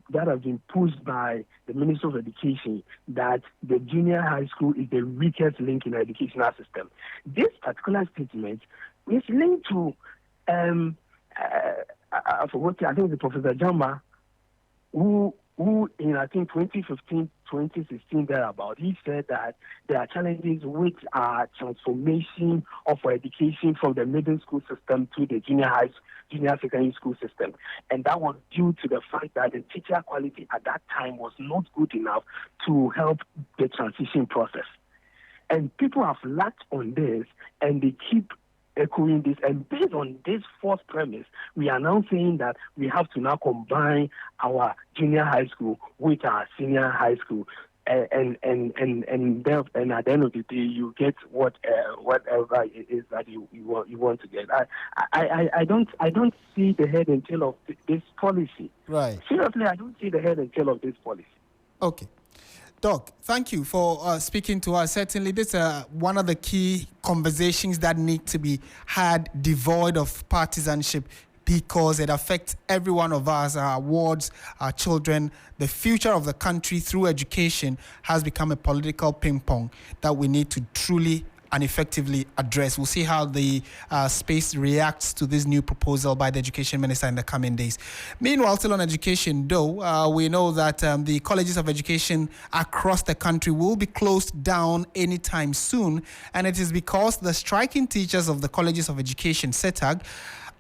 pushed by the Minister of Education that the junior high school is the weakest link in the educational system. This particular statement is linked to I forgot. I think it's Professor Jamba who in I think 2015, 2016 thereabout, he said that there are challenges which are transformation of education from the middle school system to the junior secondary school system. And that was due to the fact that the teacher quality at that time was not good enough to help the transition process. And people have lacked on this, and they keep echoing this. And based on this false premise, we are now saying that we have to now combine our junior high school with our senior high school. And at the end of the day, you get whatever it is that you want to get. I don't see the head and tail of this policy. Right. Seriously, I don't see the head and tail of this policy. Okay. Doc, thank you for speaking to us. Certainly, this is one of the key conversations that need to be had devoid of partisanship, because it affects every one of us, our wards, our children. The future of the country through education has become a political ping pong that we need to truly and effectively address. We'll see how the space reacts to this new proposal by the Education Minister in the coming days. Meanwhile, still on education, though, we know that the colleges of education across the country will be closed down anytime soon, and it is because the striking teachers of the colleges of education, SETAG,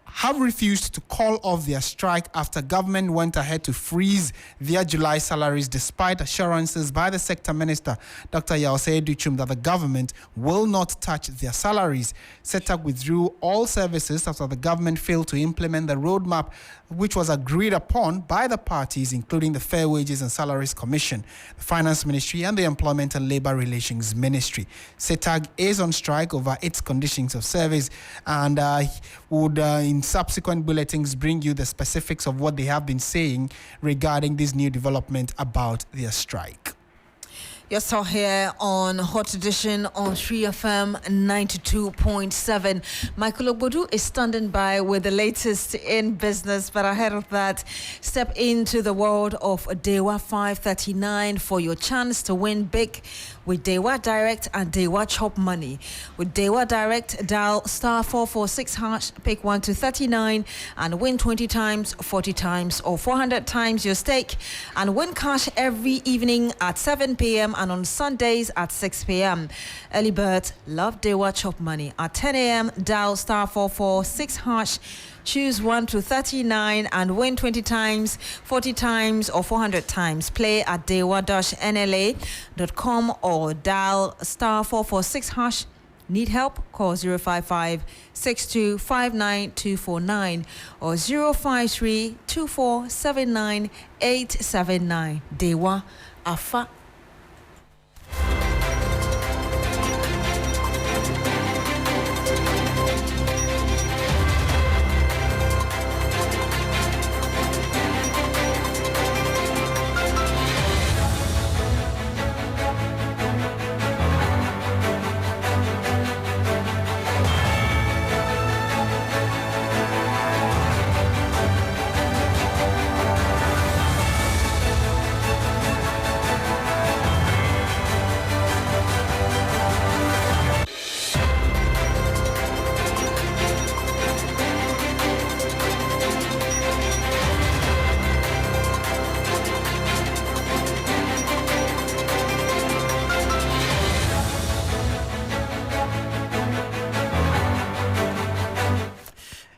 have refused to call off their strike after government went ahead to freeze their July salaries, despite assurances by the sector minister, Dr. Asiedu-Dartey, that the government will not touch their salaries. SETAG withdrew all services after the government failed to implement the roadmap which was agreed upon by the parties, including the Fair Wages and Salaries Commission, the Finance Ministry, and the Employment and Labour Relations Ministry. SETAG is on strike over its conditions of service, and would in subsequent bulletins bring you the specifics of what they have been saying regarding this new development about their strike. You're still here on Hot Edition on 3FM 92.7. Michael Ogbodu is standing by with the latest in business, but ahead of that, step into the world of Dewa 539 for your chance to win big with Dewa Direct and Dewa Chop Money. With Dewa Direct, dial *446#, pick 1 to 39 and win 20 times, 40 times, or 400 times your stake, and win cash every evening at 7 p.m. and on Sundays at 6 p.m. Early birds love Dewa Chop Money. At 10 a.m., dial *446#, choose 1 to 39 and win 20 times, 40 times, or 400 times. Play at dewa-nla.com or dial *446#. Need help? Call 055-6259-249 or 053-2479-879. Dewa Afa.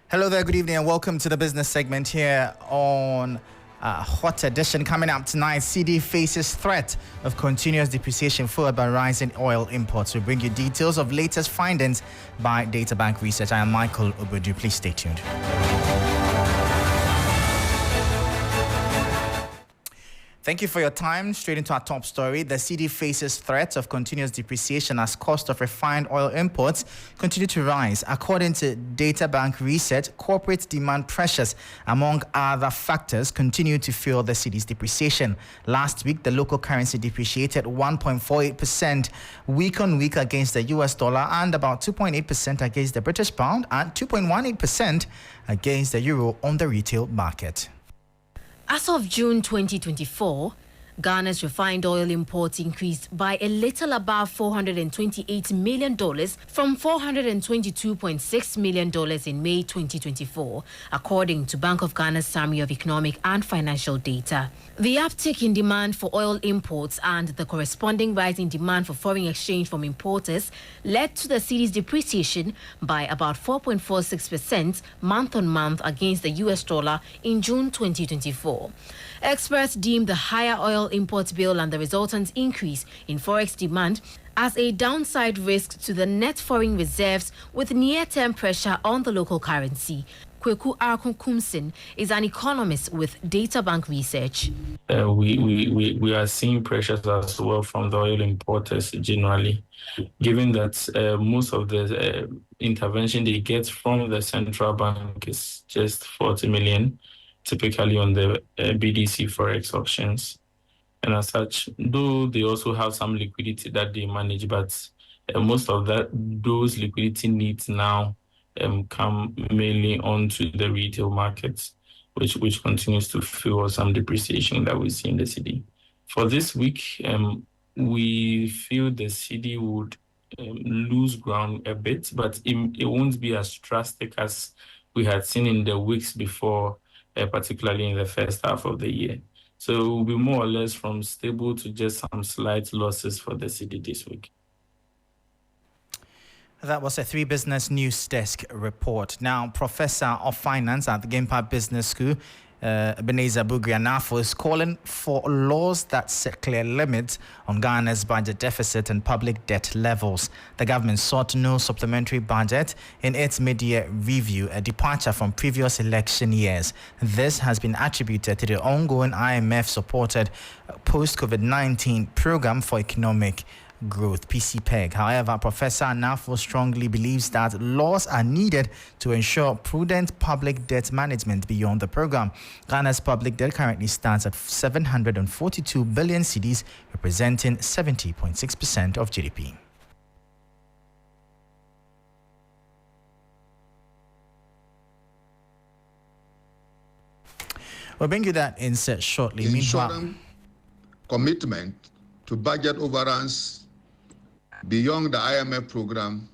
Hello there, good evening, and welcome to the business segment here on Hot Edition. Coming up tonight, CD faces threat of continuous depreciation followed by rising oil imports. We bring you details of latest findings by Data Bank Research. I am Michael Ogbodu. Please stay tuned. Thank you for your time. Straight into our top story. The cedi faces threats of continuous depreciation as cost of refined oil imports continue to rise. According to Data Bank research, corporate demand pressures, among other factors, continue to fuel the cedi's depreciation. Last week, the local currency depreciated 1.48% week on week against the US dollar and about 2.8% against the British pound and 2.18% against the euro on the retail market. As of June 2024, Ghana's refined oil imports increased by a little above $428 million from $422.6 million in May 2024, according to Bank of Ghana's Summary of Economic and Financial Data. The uptick in demand for oil imports and the corresponding rise in demand for foreign exchange from importers led to the cedi's depreciation by about 4.46% month-on-month against the US dollar in June 2024. Experts deemed the higher oil import bill and the resultant increase in forex demand as a downside risk to the net foreign reserves with near-term pressure on the local currency. Kweku Arkunkumsin is an economist with Data Bank Research. We are seeing pressures as well from the oil importers generally, given that most of the intervention they get from the central bank is just 40 million, typically on the BDC forex auctions. And as such, though they also have some liquidity that they manage, but most of those liquidity needs now come mainly onto the retail markets, which continues to fuel some depreciation that we see in the cedi. For this week, we feel the cedi would lose ground a bit, but it won't be as drastic as we had seen in the weeks before, particularly in the first half of the year. So it will be more or less from stable to just some slight losses for the cedi this week. That was a 3 Business News Desk report. Now, Professor of Finance at the Gimpa Business School, Ebenezer Bugrianafo, is calling for laws that set clear limits on Ghana's budget deficit and public debt levels. The government sought no supplementary budget in its mid-year review, a departure from previous election years. This has been attributed to the ongoing IMF-supported post-COVID-19 program for economic growth, PCPEG. However, Professor Anafo strongly believes that laws are needed to ensure prudent public debt management beyond the program. Ghana's public debt currently stands at 742 billion cedis, representing 70.6% of GDP. We'll bring you that insert shortly. Ensuring commitment to budget overruns beyond the IMF program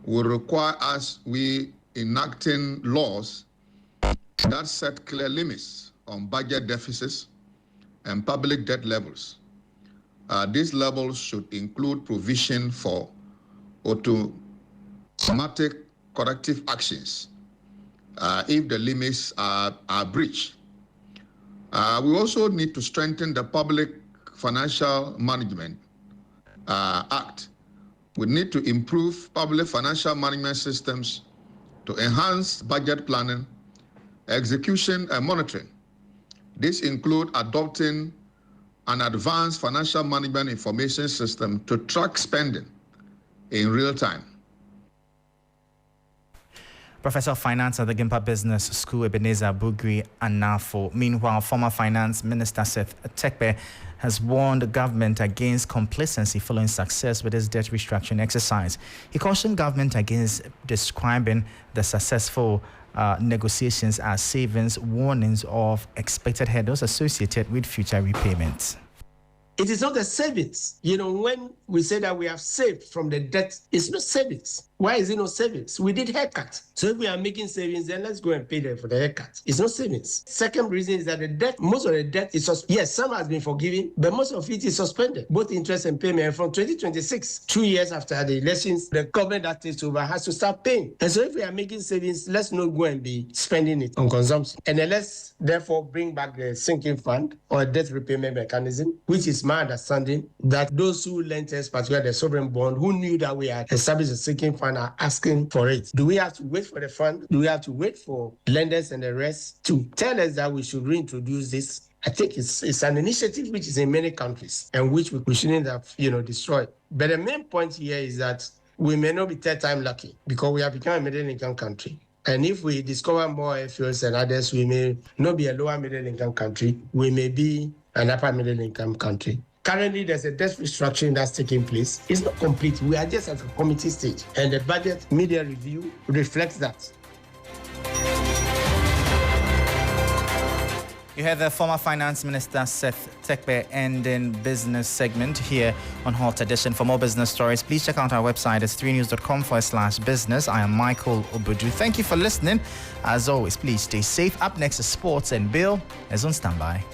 will require us, we enacting laws that set clear limits on budget deficits and public debt levels. These levels should include provision for automatic corrective actions if the limits are breached. We also need to strengthen the Public Financial Management Act. We need to improve public financial management systems to enhance budget planning, execution, and monitoring. This includes adopting an advanced financial management information system to track spending in real time. Professor of Finance at the Gimpa Business School, Ebenezer Bugri Anafo. Meanwhile, former Finance Minister Seth Tekpe has warned the government against complacency following success with its debt restructuring exercise. He cautioned government against describing the successful negotiations as savings, warnings of expected hurdles associated with future repayments. It is not a savings. When we say that we have saved from the debt, it's not savings. Why is it not savings? We did haircut. So if we are making savings, then let's go and pay them for the haircut. It's not savings. Second reason is that the debt, most of the debt is yes, some has been forgiven, but most of it is suspended, both interest and payment. And from 2026, 2 years after the elections, the government that takes over has to start paying. And so if we are making savings, let's not go and be spending it on consumption. And then let's therefore bring back the sinking fund or a debt repayment mechanism, which is my understanding that those who lent us, particularly the sovereign bond, who knew that we had established a sinking fund, are asking for it. Do we have to wait for the fund? Do we have to wait for lenders and the rest to tell us that we should reintroduce this? I think it's an initiative which is in many countries and which we shouldn't have, destroyed. But the main point here is that we may not be third time lucky because we have become a middle income country. And if we discover more airfields and others, we may not be a lower middle income country. We may be an upper middle income country. Currently, there's a debt restructuring that's taking place. It's not complete. We are just at the committee stage. And the budget media review reflects that. You heard the former Finance Minister Seth Tekbe ending business segment here on Hot Edition. For more business stories, please check out our website. It's 3news.com/business. I am Michael Obudu. Thank you for listening. As always, please stay safe. Up next is sports, and Bill is on standby.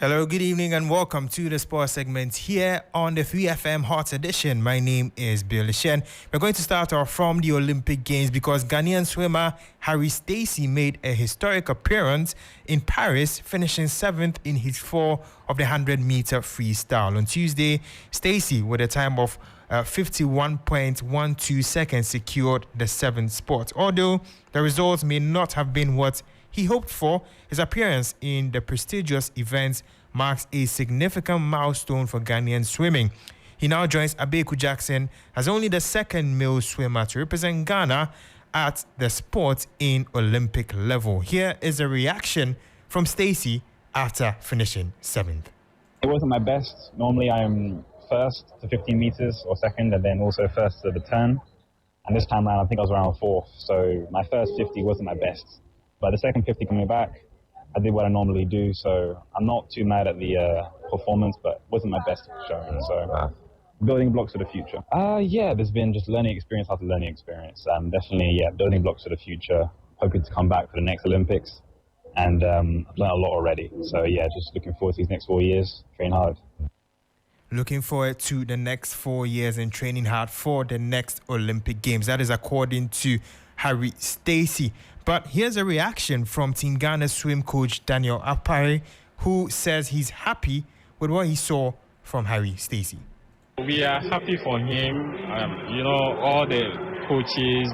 Hello, good evening and welcome to the sports segment here on the 3FM Hot Edition. My name is Bill Shen. We're going to start off from the Olympic Games because Ghanaian swimmer Harry Stacey made a historic appearance in Paris, finishing 7th in his 4 of the 100-meter freestyle. On Tuesday, Stacey, with a time of 51.12 seconds, secured the 7th spot. Although the results may not have been what he hoped for, his appearance in the prestigious event marks a significant milestone for Ghanaian swimming. He now joins Abeku Jackson as only the second male swimmer to represent Ghana at the sport in Olympic level. Here is a reaction from Stacey after finishing 7th. It wasn't my best. Normally I'm first to 15 meters or second, and then also first to the turn. And this time around, I think I was around 4th. So my first 50 wasn't my best. But the second 50 coming back, I did what I normally do, so I'm not too mad at the performance, but wasn't my best showing. So building blocks for the future. Yeah, there's been just learning experience after learning experience. Definitely, yeah, building blocks for the future. Hoping to come back for the next Olympics, and I've learned a lot already. So yeah, just looking forward to these next 4 years. Train hard. Looking forward to the next 4 years and training hard for the next Olympic Games. That is according to Harry Stacey. But here's a reaction from Team Ghana swim coach Daniel Apare, who says he's happy with what he saw from Harry Stacey. We are happy for him. All the coaches,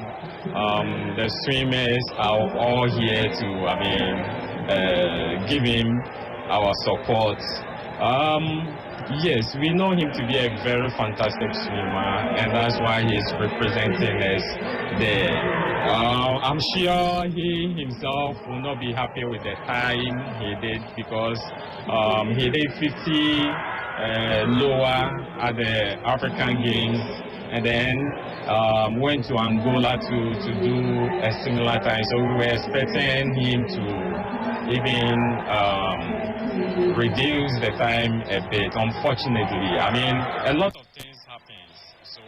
the swimmers are all here to, give him our support. Yes, we know him to be a very fantastic swimmer, and that's why he's representing us there. I'm sure he himself will not be happy with the time he did, because he did 50 lower at the African Games, and then went to Angola to do a similar time. So we were expecting him to even reduce the time a bit. Unfortunately, a lot of things happen. So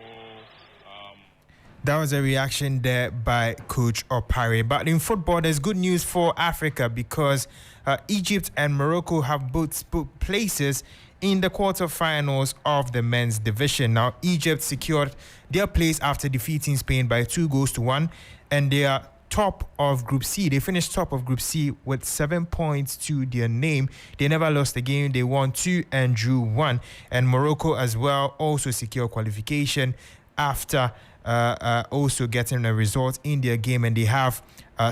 that was a reaction there by Coach Opare. But in football, there's good news for Africa because Egypt and Morocco have both put places in the quarterfinals of the men's division. Now, Egypt secured their place after defeating Spain by 2-1, and they are top of Group C. They finished top of Group C with 7 points to their name. They never lost a game. They won 2 and drew 1. And Morocco as well also secured qualification after also getting a result in their game, and they have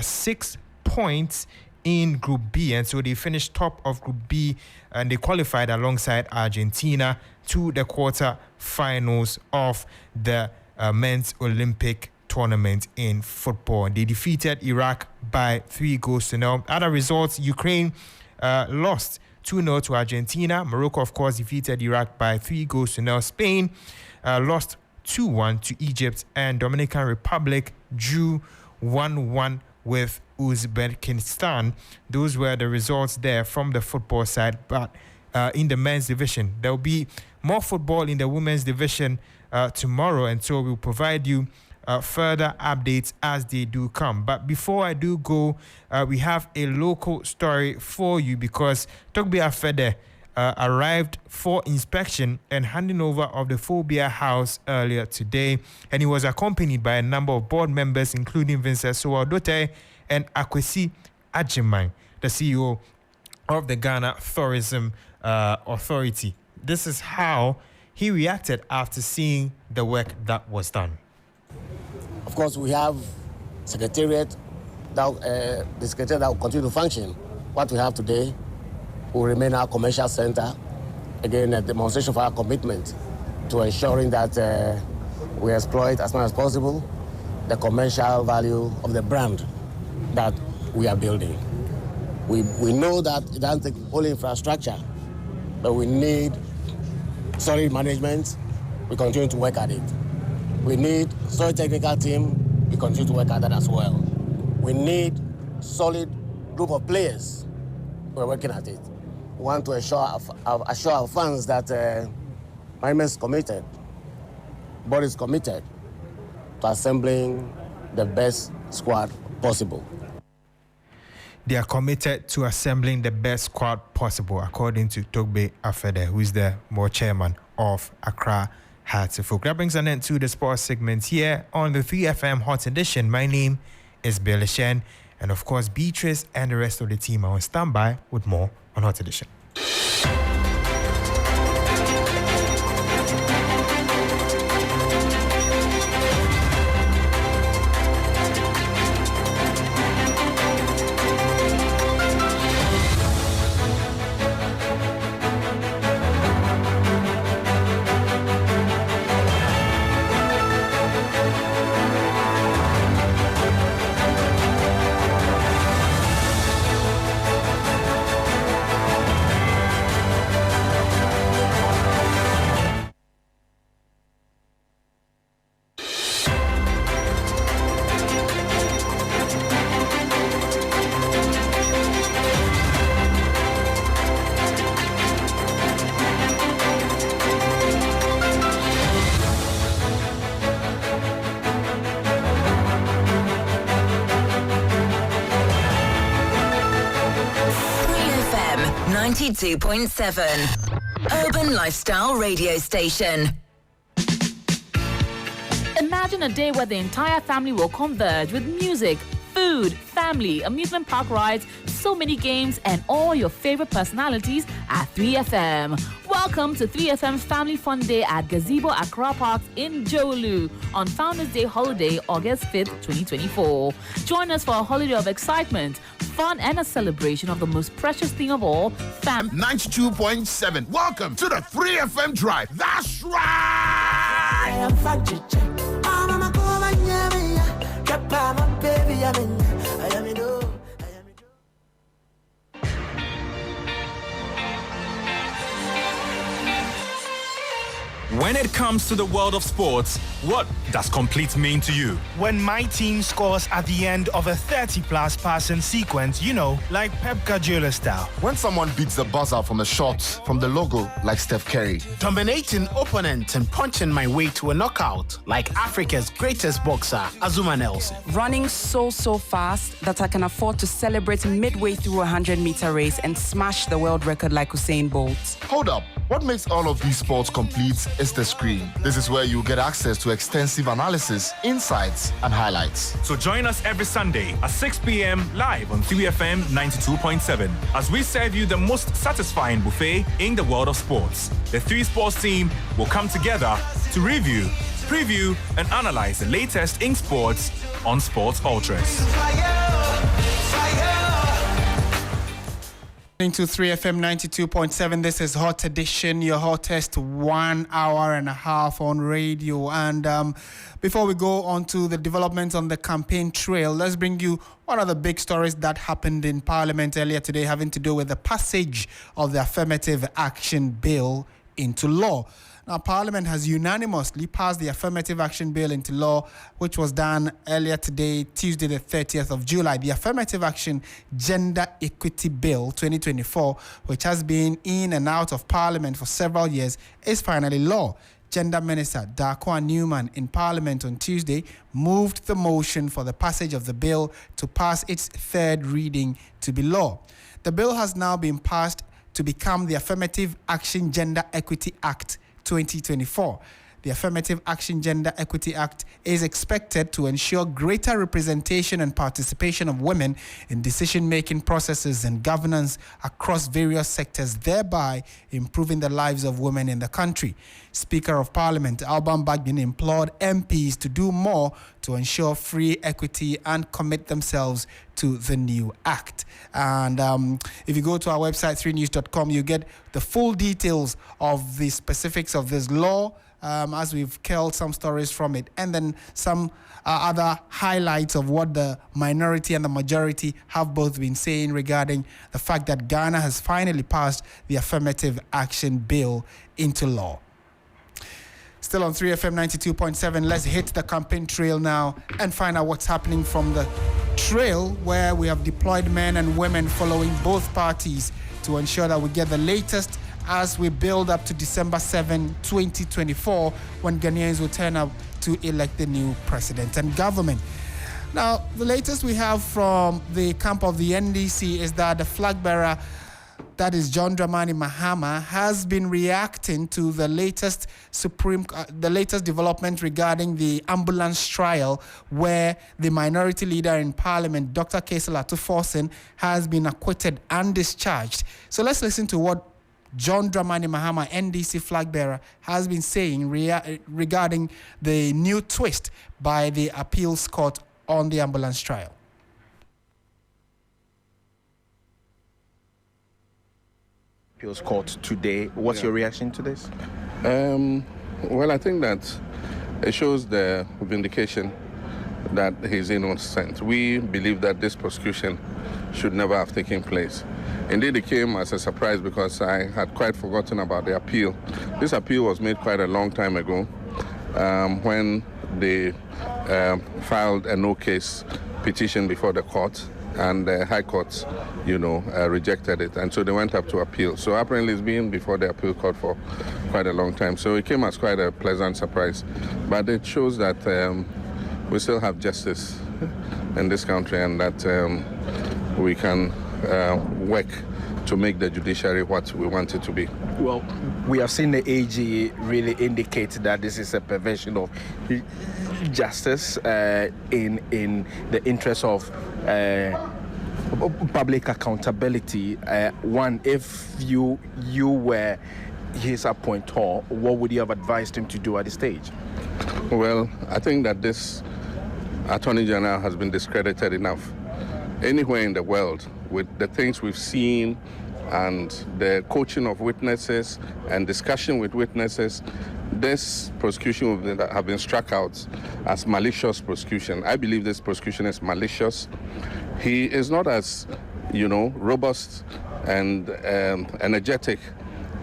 6 points in Group B, and so they finished top of Group B, and they qualified alongside Argentina to the quarter-finals of the men's Olympic tournament in football. They defeated Iraq by 3-0. Other results: Ukraine lost 2-0 to Argentina. Morocco, of course, defeated Iraq by 3-0. Spain lost 2-1 to Egypt, and Dominican Republic drew 1-1 with Uzbekistan. Those were the results there from the football side. But in the men's division, there will be more football in the women's division tomorrow, and so we'll provide you further updates as they do come. But before I do go, we have a local story for you, because Togbe Afede arrived for inspection and handing over of the Phobia House earlier today, and he was accompanied by a number of board members, including Vincent Asiedu-Dartey and Akwesi Agyemang, the CEO of the Ghana Tourism Authority. This is how he reacted after seeing the work that was done. Of course, we have secretariat, the secretariat that will continue to function. What we have today will remain our commercial center. Again, a demonstration of our commitment to ensuring that we exploit as much as possible the commercial value of the brand that we are building. We know that it doesn't take only infrastructure, but we need solid management. We continue to work at it. We need solid technical team. We continue to work at that as well. We need solid group of players. We're working at it. We want to assure our fans that management is committed, board is committed to assembling the best squad possible. They are committed to assembling the best squad possible, according to Togbe Afede, who is the board chairman of Accra Hearts-of-Oak. That brings an end to the sports segment here on the 3FM Hot Edition. My name is Billy Shen, and of course, Beatrice and the rest of the team are on standby with more on Hot Edition. Urban Lifestyle Radio Station. Imagine a day where the entire family will converge with music, food, family, amusement park rides, so many games, and all your favorite personalities at 3FM. Welcome to 3FM's Family Fun Day at Gazebo Accra Park in Jolu on Founders Day holiday, August 5th, 2024. Join us for a holiday of excitement, fun, and a celebration of the most precious thing of all, 92.7. Welcome to the 3FM Drive. That's right! When it comes to the world of sports, what does complete mean to you? When my team scores at the end of a 30-plus passing sequence, you know, like Pep Guardiola style. When someone beats the buzzer from a shot from the logo, like Steph Curry. Dominating opponents and punching my way to a knockout, like Africa's greatest boxer, Azuma Nelson. Running so fast that I can afford to celebrate midway through a 100-meter race and smash the world record like Usain Bolt. Hold up. What makes all of these sports complete is the screen. This is where you get access to extensive analysis, insights, and highlights. So join us every Sunday at 6 p.m. live on 3FM 92.7 as we serve you the most satisfying buffet in the world of sports. The 3 Sports team will come together to review, preview, and analyze the latest in sports on Sports Ultras. Into 3FM 92.7. This is Hot Edition, your hottest 1 hour and a half on radio. And before we go on to the developments on the campaign trail, let's bring you one of the big stories that happened in Parliament earlier today, having to do with the passage of the Affirmative Action Bill into law. Now, Parliament has unanimously passed the Affirmative Action Bill into law, which was done earlier today, Tuesday, the 30th of July. The Affirmative Action Gender Equity Bill 2024, which has been in and out of Parliament for several years, is finally law. Gender Minister Darkwa Newman in Parliament on Tuesday moved the motion for the passage of the bill to pass its third reading to be law. The bill has now been passed to become the Affirmative Action Gender Equity Act 2024. The Affirmative Action Gender Equity Act is expected to ensure greater representation and participation of women in decision-making processes and governance across various sectors, thereby improving the lives of women in the country. Speaker of Parliament Alban Bagbin implored MPs to do more to ensure free equity and commit themselves to the new act. And if you go to our website 3news.com, you get the full details of the specifics of this law, as we've culled some stories from it, and then some other highlights of what the minority and the majority have both been saying regarding the fact that Ghana has finally passed the Affirmative Action Bill into law. Still on 3FM 92.7, let's hit the campaign trail now and find out what's happening from the trail, where we have deployed men and women following both parties to ensure that we get the latest as we build up to December 7, 2024, when Ghanaians will turn up to elect the new president and government. Now, the latest we have from the camp of the NDC is that the flag bearer, that is John Dramani Mahama, has been reacting to the latest development regarding the ambulance trial, where the minority leader in Parliament, Dr. Kaisel Atuforsen, has been acquitted and discharged. So let's listen to what John Dramani Mahama, NDC flag bearer, has been saying regarding the new twist by the appeals court on the ambulance trial. Appeals court today. What's your reaction to this? Well, I think that it shows the vindication that he's innocent. We believe that this prosecution should never have taken place. Indeed, it came as a surprise because I had quite forgotten about the appeal. This appeal was made quite a long time ago when they filed a no-case petition before the court, and the High Court, rejected it. And so they went up to appeal. So apparently it's been before the appeal court for quite a long time. So it came as quite a pleasant surprise. But it shows that we still have justice in this country, and that we can work to make the judiciary what we want it to be. Well, we have seen the AG really indicate that this is a perversion of justice in the interest of public accountability. One, if you were his appointor, what would you have advised him to do at this stage? Well, I think that this Attorney General has been discredited enough. Anywhere in the world, with the things we've seen and the coaching of witnesses and discussion with witnesses, this prosecution would have been struck out as malicious prosecution. I believe this prosecution is malicious. He is not as, robust and energetic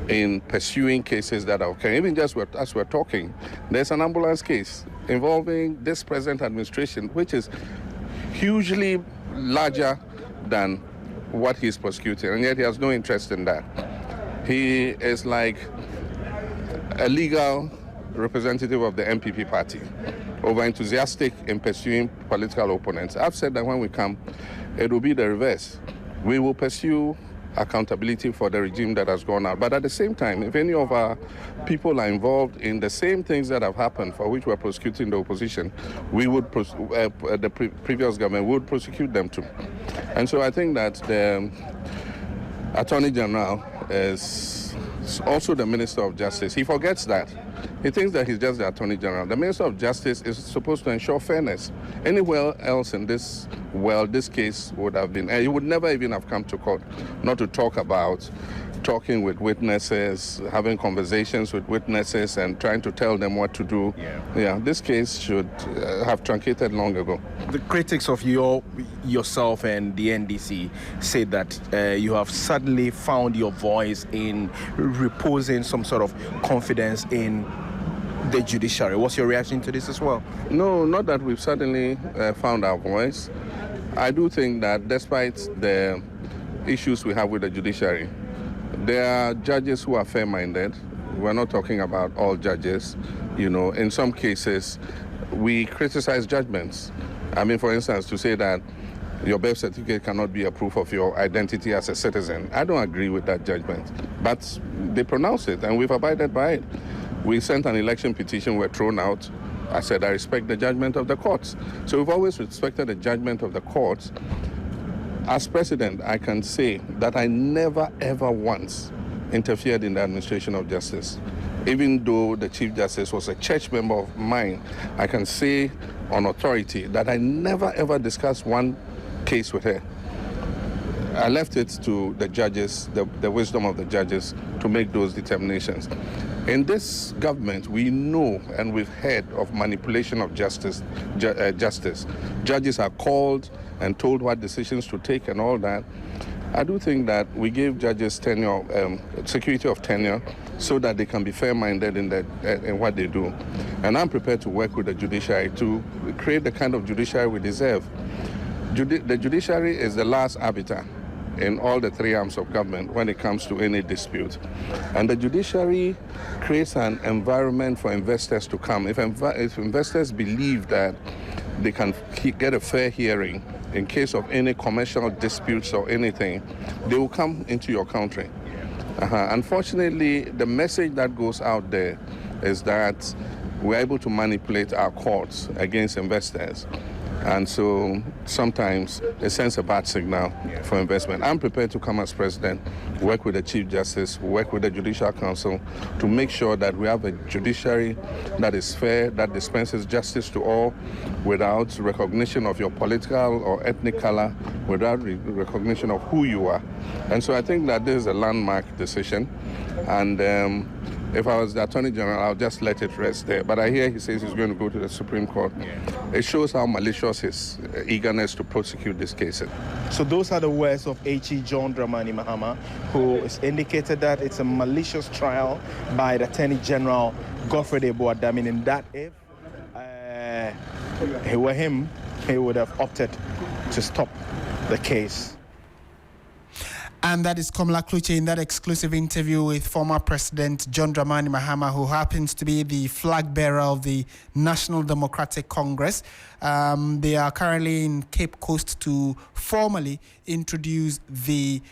in pursuing cases that are occurring. Even just as we're talking, there's an ambulance case involving this present administration, which is hugely larger than what he's prosecuting, and yet he has no interest in that. He is like a legal representative of the MPP party, over-enthusiastic in pursuing political opponents. I've said that when we come, it will be the reverse. We will pursue accountability for the regime that has gone out. But at the same time, if any of our people are involved in the same things that have happened for which we're prosecuting the opposition, we would, the previous government would prosecute them too. And so I think that the Attorney General is also the Minister of Justice. He forgets that. He thinks that he's just the Attorney General. The Minister of Justice is supposed to ensure fairness. Anywhere else in this world, this case would have been, and he would never even have come to court, not to talk about talking with witnesses, having conversations with witnesses and trying to tell them what to do. Yeah, this case should have truncated long ago. The critics of yourself and the NDC say that you have suddenly found your voice in reposing some sort of confidence in the judiciary. What's your reaction to this as well? No, not that we've suddenly found our voice. I do think that despite the issues we have with the judiciary, there are judges who are fair-minded. We're not talking about all judges. You know, in some cases, we criticize judgments. I mean, for instance, to say that your birth certificate cannot be a proof of your identity as a citizen. I don't agree with that judgment. But they pronounce it, and we've abided by it. We sent an election petition, we're thrown out. I said, I respect the judgment of the courts. So we've always respected the judgment of the courts. As president, I can say that I never, ever once interfered in the administration of justice. Even though the Chief Justice was a church member of mine, I can say on authority that I never, ever discussed one case with her. I left it to the judges, the wisdom of the judges, to make those determinations. In this government, we know and we've heard of manipulation of justice. Judges are called and told what decisions to take and all that. I do think that we give judges tenure, security of tenure, so that they can be fair-minded in what they do. And I'm prepared to work with the judiciary to create the kind of judiciary we deserve. The judiciary is the last arbiter in all the three arms of government when it comes to any dispute. And the judiciary creates an environment for investors to come. If investors believe that they can get a fair hearing in case of any commercial disputes or anything, they will come into your country. Unfortunately, the message that goes out there is that we're able to manipulate our courts against investors. And so sometimes it sends a bad signal for investment. I'm prepared to come as president, work with the Chief Justice, work with the Judicial Council to make sure that we have a judiciary that is fair, that dispenses justice to all without recognition of your political or ethnic color, without recognition of who you are. And so I think that this is a landmark decision. And if I was the Attorney General, I'll just let it rest there. But I hear he says he's going to go to the Supreme Court. It shows how malicious his eagerness to prosecute this case is. So those are the words of H.E. John Dramani Mahama, who has indicated that it's a malicious trial by the Attorney General, Godfrey Eboadami, and that if he were him, he would have opted to stop the case. And that is Komla Kluche in that exclusive interview with former President John Dramani Mahama, who happens to be the flag bearer of the National Democratic Congress. They are currently in Cape Coast to formally introduce the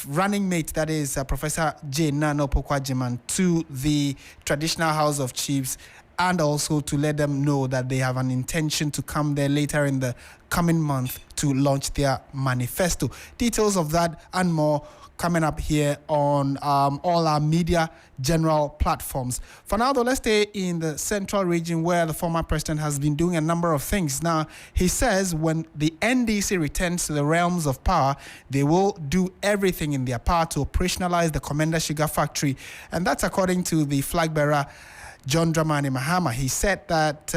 running mate, that is Professor J. Nana Opoku-Agyeman, to the traditional House of Chiefs, and also to let them know that they have an intention to come there later in the coming month to launch their manifesto. Details of that and more coming up here on all our media general platforms. For now, though, let's stay in the central region where the former president has been doing a number of things. Now, he says when the NDC returns to the realms of power, they will do everything in their power to operationalize the Commander Sugar Factory. And that's according to the flag bearer, John Dramani Mahama. He said that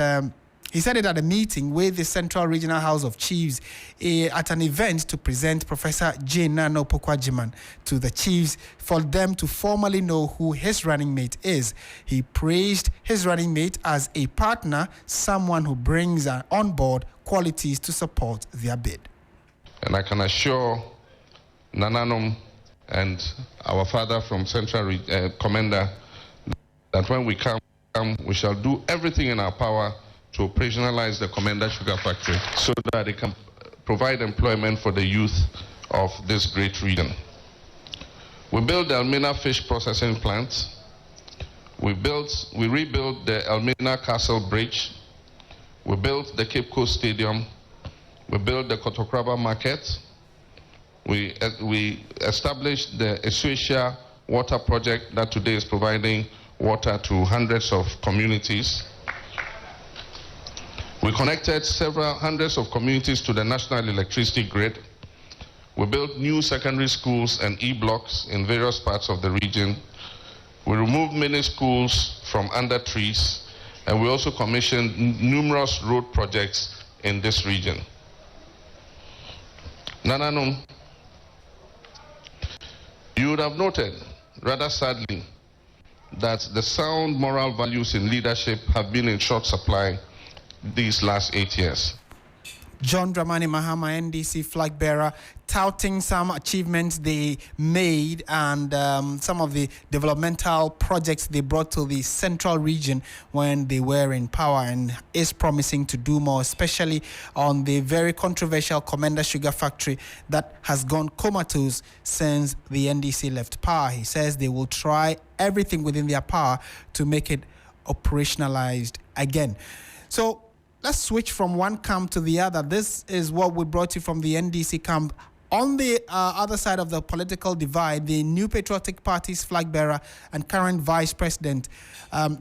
he said it at a meeting with the Central Regional House of Chiefs at an event to present Professor J. Nana Opoku-Agyeman to the chiefs for them to formally know who his running mate is. He praised his running mate as a partner, someone who brings on board qualities to support their bid. And I can assure Nananom and our father from Central Commander that when we come, we shall do everything in our power to operationalize the Commander Sugar Factory so that it can provide employment for the youth of this great region. We built the Elmina Fish Processing Plant. We rebuilt the Elmina Castle Bridge. We built the Cape Coast Stadium. We built the Kotokraba Market. We established the Asiedu water project that today is providing water to hundreds of communities. We connected several hundreds of communities to the national electricity grid. We built new secondary schools and e-blocks in various parts of the region. We removed many schools from under trees, and we also commissioned numerous road projects in this region. Nananum, you would have noted, rather sadly, that the sound moral values in leadership have been in short supply these last 8 years. John Dramani Mahama, NDC flag bearer, touting some achievements they made and some of the developmental projects they brought to the central region when they were in power, and is promising to do more, especially on the very controversial Commander Sugar Factory that has gone comatose since the NDC left power. He says they will try everything within their power to make it operationalized again. So let's switch from one camp to the other. This is what we brought you from the NDC camp. On the other side of the political divide, the New Patriotic Party's flag bearer and current Vice President,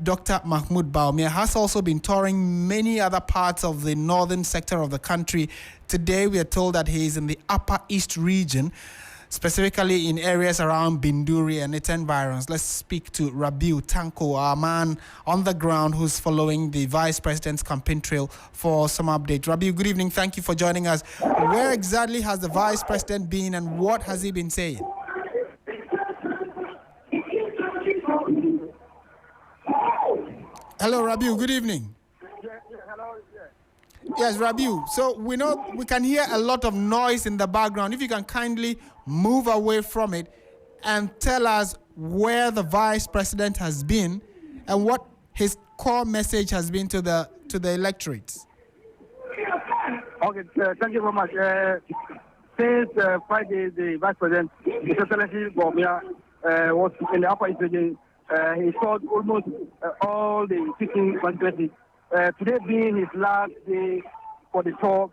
Dr. Mahmoud Bawumia, has also been touring many other parts of the northern sector of the country. Today, we are told that he is in the Upper East region, specifically in areas around Binduri and its environs. Let's speak to Rabiu Tanko, our man on the ground who's following the Vice President's campaign trail, for some update. Rabiu, good evening. Thank you for joining us. Where exactly has the Vice President been and what has he been saying? Hello, Rabiu. Good evening. Yes, Rabiu. So we know we can hear a lot of noise in the background. If you can kindly move away from it and tell us where the Vice President has been and what his core message has been to the electorates. Okay, thank you very much. Since Friday, the Vice President, Mr. Excellency Bawumia, was in the Upper East region. He saw almost all the 15 constituencies. Today being his last day for the tour,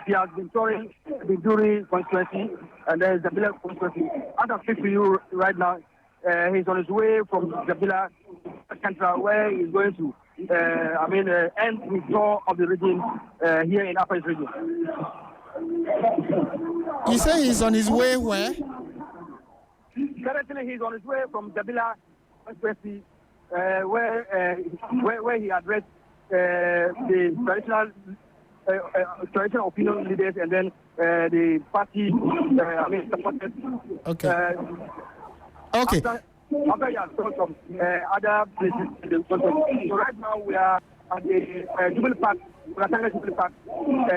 he has been touring the Binduri constituency and then Zabila constituency. As I speak to you right now, he's on his way from Zabila Central, where he's going to end his tour of the region here in Upper East region. You say he's on his way where? Currently, he's on his way from Zabila constituency, where he addressed the traditional opinion leaders and then the party supporters. Okay. Okay. After he has gone from other places in the country. So right now we are at the Jubilee Park, Jubilee Park,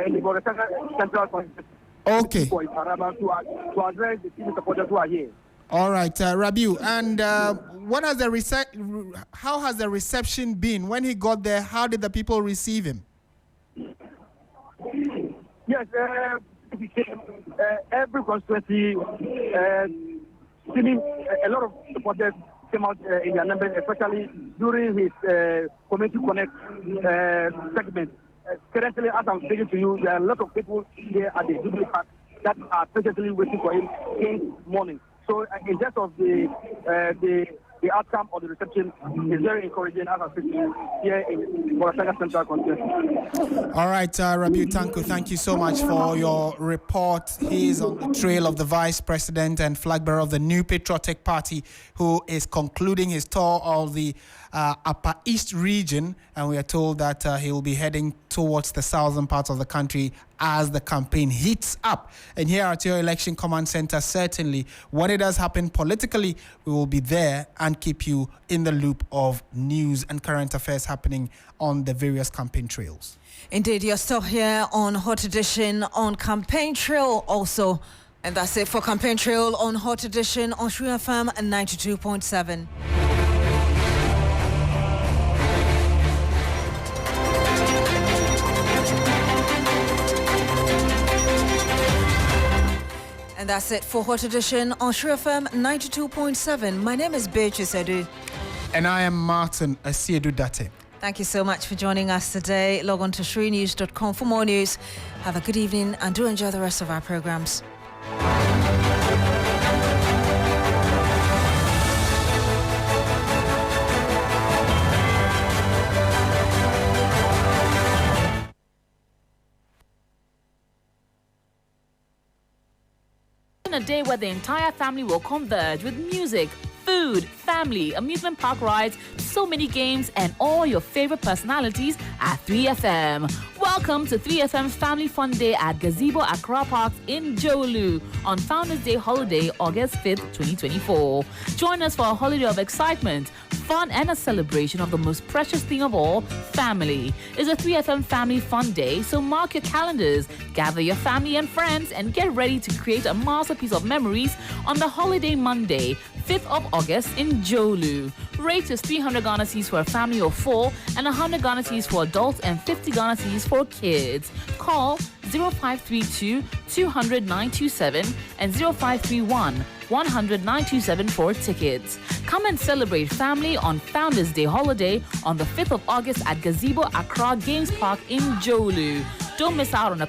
in the Boratanga Central Constituency. Okay. To address the team supporters who are here. All right, Rabiu, and what has how has the reception been when he got there? How did the people receive him? Yes, every constituency, a lot of supporters came out in their numbers, especially during his Community Connect segment. Currently, as I'm speaking to you, there are a lot of people here at the Jubilee Park that are patiently waiting for him in the morning. So in terms of the outcome of the reception is very encouraging as I speak here in Boratanga Central Constituency. All right, Rabiu Tanko, thank you so much for your report. He is on the trail of the Vice President and flag bearer of the New Patriotic Party, who is concluding his tour of the Upper East region, and we are told that he will be heading towards the southern parts of the country as the campaign heats up. And here at your election command center, certainly when it does happen politically, we will be there and keep you in the loop of news and current affairs happening on the various campaign trails. Indeed, you're still here on Hot Edition on Campaign Trail also. And that's it for Campaign Trail on Hot Edition on True FM 92.7. And that's it for Hot Edition on True FM 92.7. My name is Beatrice. And I am Martin Asiedu-Dartey. Thank you so much for joining us today. Log on to shrenews.com for more news. Have a good evening and do enjoy the rest of our programs. A day where the entire family will converge with music, food, family, amusement park rides, so many games, and all your favorite personalities at 3FM. Welcome to 3FM's Family Fun Day at Gazebo Accra Park in Jolu on Founders Day holiday, August 5th, 2024. Join us for a holiday of excitement, fun, and a celebration of the most precious thing of all, family. It's a 3FM Family Fun Day, so mark your calendars, gather your family and friends, and get ready to create a masterpiece of memories on the holiday Monday, 5th of August in Jolu. Rate is 300 Ghana cedis for a family of 4 and 100 Ghana cedis for adults and 50 Ghana cedis for kids. Call 0532 200 927 and 0531 100 927 for tickets. Come and celebrate family on Founders Day holiday on the 5th of August at Gazebo Accra Games Park in Jolu. Don't miss out on a